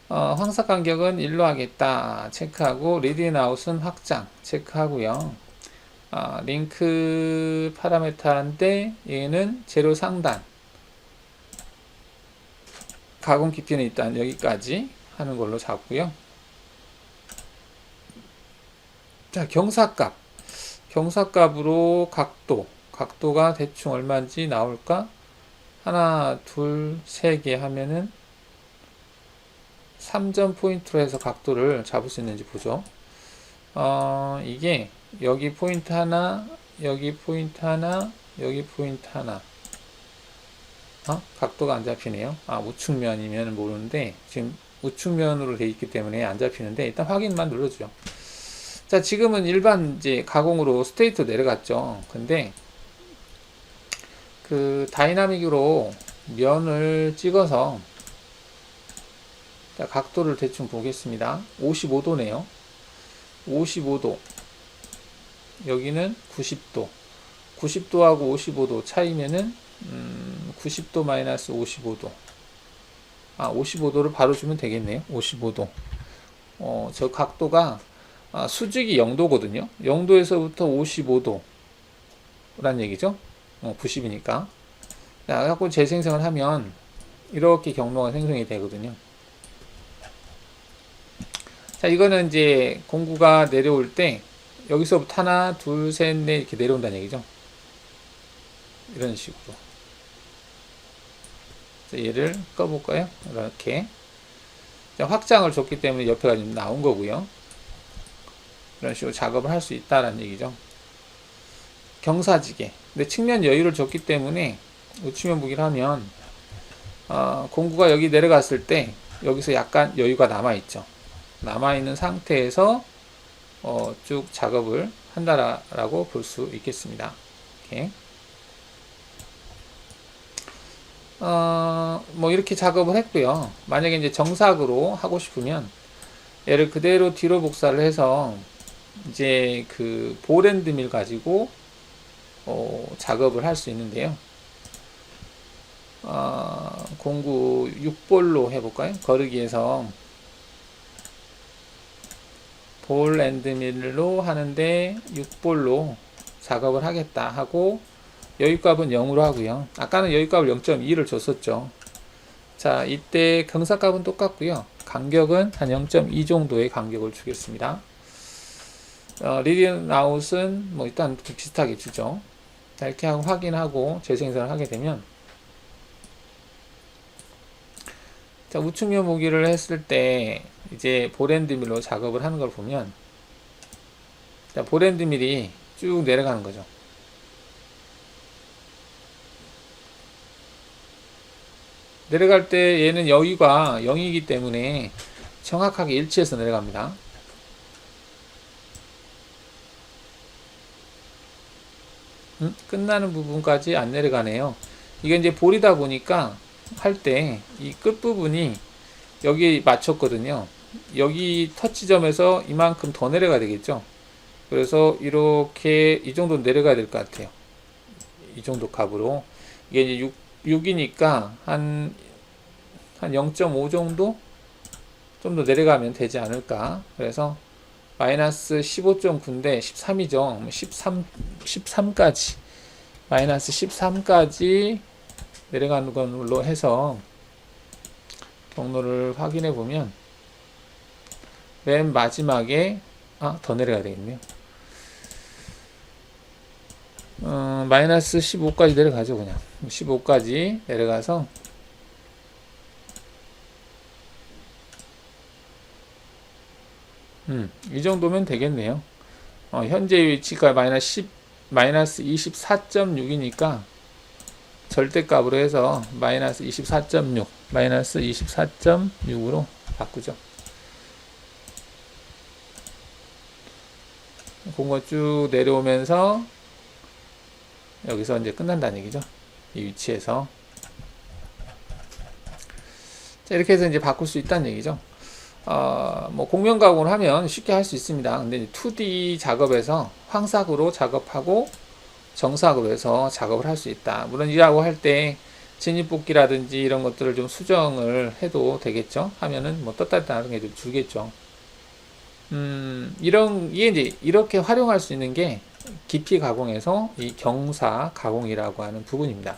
황사 간격은 1로 하겠다 체크하고 리드인아웃은 확장 체크하고요. 링크 파라메터인데 얘는 제로 상단 가공 깊이는 일단 여기까지 하는 걸로 잡고요. 자, 경사값으로 각도가 대충 얼마인지 나올까? 하나, 둘, 세 개 하면은 3점 포인트로 해서 각도를 잡을 수 있는지 보죠. 이게 여기 포인트 하나, 여기 포인트 하나, 여기 포인트 하나. 각도가 안 잡히네요. 우측면이면 모르는데 지금 우측면으로 돼 있기 때문에 안 잡히는데 일단 확인만 눌러주죠. 자, 지금은 일반 이제 가공으로 스트레이트 내려갔죠. 근데 그 다이나믹으로 면을 찍어서 자, 각도를 대충 보겠습니다. 55도네요. 55도. 여기는 90도. 90도하고 55도 차이면은 90도 마이너스 55도. 55도를 바로 주면 되겠네요. 55도. 저 각도가 수직이 0도거든요. 0도에서부터 55도란 얘기죠. 90이니까. 자, 갖고 재생성을 하면 이렇게 경로가 생성이 되거든요. 자, 이거는 이제 공구가 내려올 때 여기서부터 하나, 둘, 셋, 넷 이렇게 내려온다는 얘기죠. 이런 식으로. 자, 얘를 꺼볼까요? 이렇게. 자, 확장을 줬기 때문에 옆에가 좀 나온 거고요. 이런 식으로 작업을 할 수 있다는 얘기죠. 경사지게. 근데 측면 여유를 줬기 때문에 우측면 보기를 하면 공구가 여기 내려갔을 때 여기서 약간 여유가 남아있죠. 남아있는 상태에서 쭉 작업을 한다라고 볼 수 있겠습니다. 이렇게. 뭐 이렇게 작업을 했고요. 만약에 이제 정삭으로 하고 싶으면 얘를 그대로 뒤로 복사를 해서 이제 그 볼앤드밀 가지고 작업을 할 수 있는데요. 공구 6볼로 해볼까요? 거르기에서 볼앤드밀로 하는데 6볼로 작업을 하겠다 하고 여유값은 0으로 하고요. 아까는 여유값을 0.2를 줬었죠. 자, 이때 경사값은 똑같고요. 간격은 한 0.2 정도의 간격을 주겠습니다. 리디언 아웃은 뭐 일단 비슷하게 주죠. 자, 이렇게 하고 확인하고 재생성을 하게 되면 자, 우측면 보기를 했을 때 이제 볼앤드밀로 작업을 하는 걸 보면 자, 볼앤드밀이 쭉 내려가는 거죠. 내려갈 때 얘는 여유가 0이기 때문에 정확하게 일치해서 내려갑니다. 끝나는 부분까지 안 내려가네요. 이게 이제 볼이다 보니까 할 때 이 끝부분이 여기 맞췄거든요. 여기 터치점에서 이만큼 더 내려가야 되겠죠. 그래서 이렇게 이 정도 내려가야 될 것 같아요. 이 정도 값으로. 이게 이제 6이니까 한 0.5 정도? 좀 더 내려가면 되지 않을까. 그래서 마이너스 15.9인데 13이죠. 13까지. 마이너스 13까지 내려가는 걸로 해서 경로를 확인해 보면 맨 마지막에 더 내려가야 되겠네요. 마이너스 15까지 내려가죠. 그냥 15까지 내려가서 이 정도면 되겠네요. 현재 위치가 마이너스 24.6이니까 절대값으로 해서 마이너스 24.6 마이너스 24.6으로 바꾸죠. 공거 쭉 내려오면서 여기서 이제 끝난다는 얘기죠. 이 위치에서. 자, 이렇게 해서 이제 바꿀 수 있다는 얘기죠. 뭐 공면 가공을 하면 쉽게 할 수 있습니다. 근데 2D 작업에서 황삭으로 작업하고 정사각으로 해서 작업을 할 수 있다. 물론 이라고 할 때 진입뽑기라든지 이런 것들을 좀 수정을 해도 되겠죠. 하면은 뭐 떴다 떴다 하는 게 좀 줄겠죠. 이게 이제 이렇게 활용할 수 있는 게 깊이 가공에서 이 경사 가공이라고 하는 부분입니다.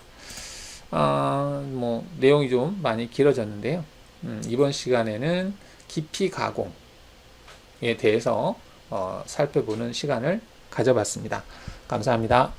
뭐 내용이 좀 많이 길어졌는데요. 이번 시간에는 깊이 가공에 대해서 살펴보는 시간을 가져봤습니다. 감사합니다.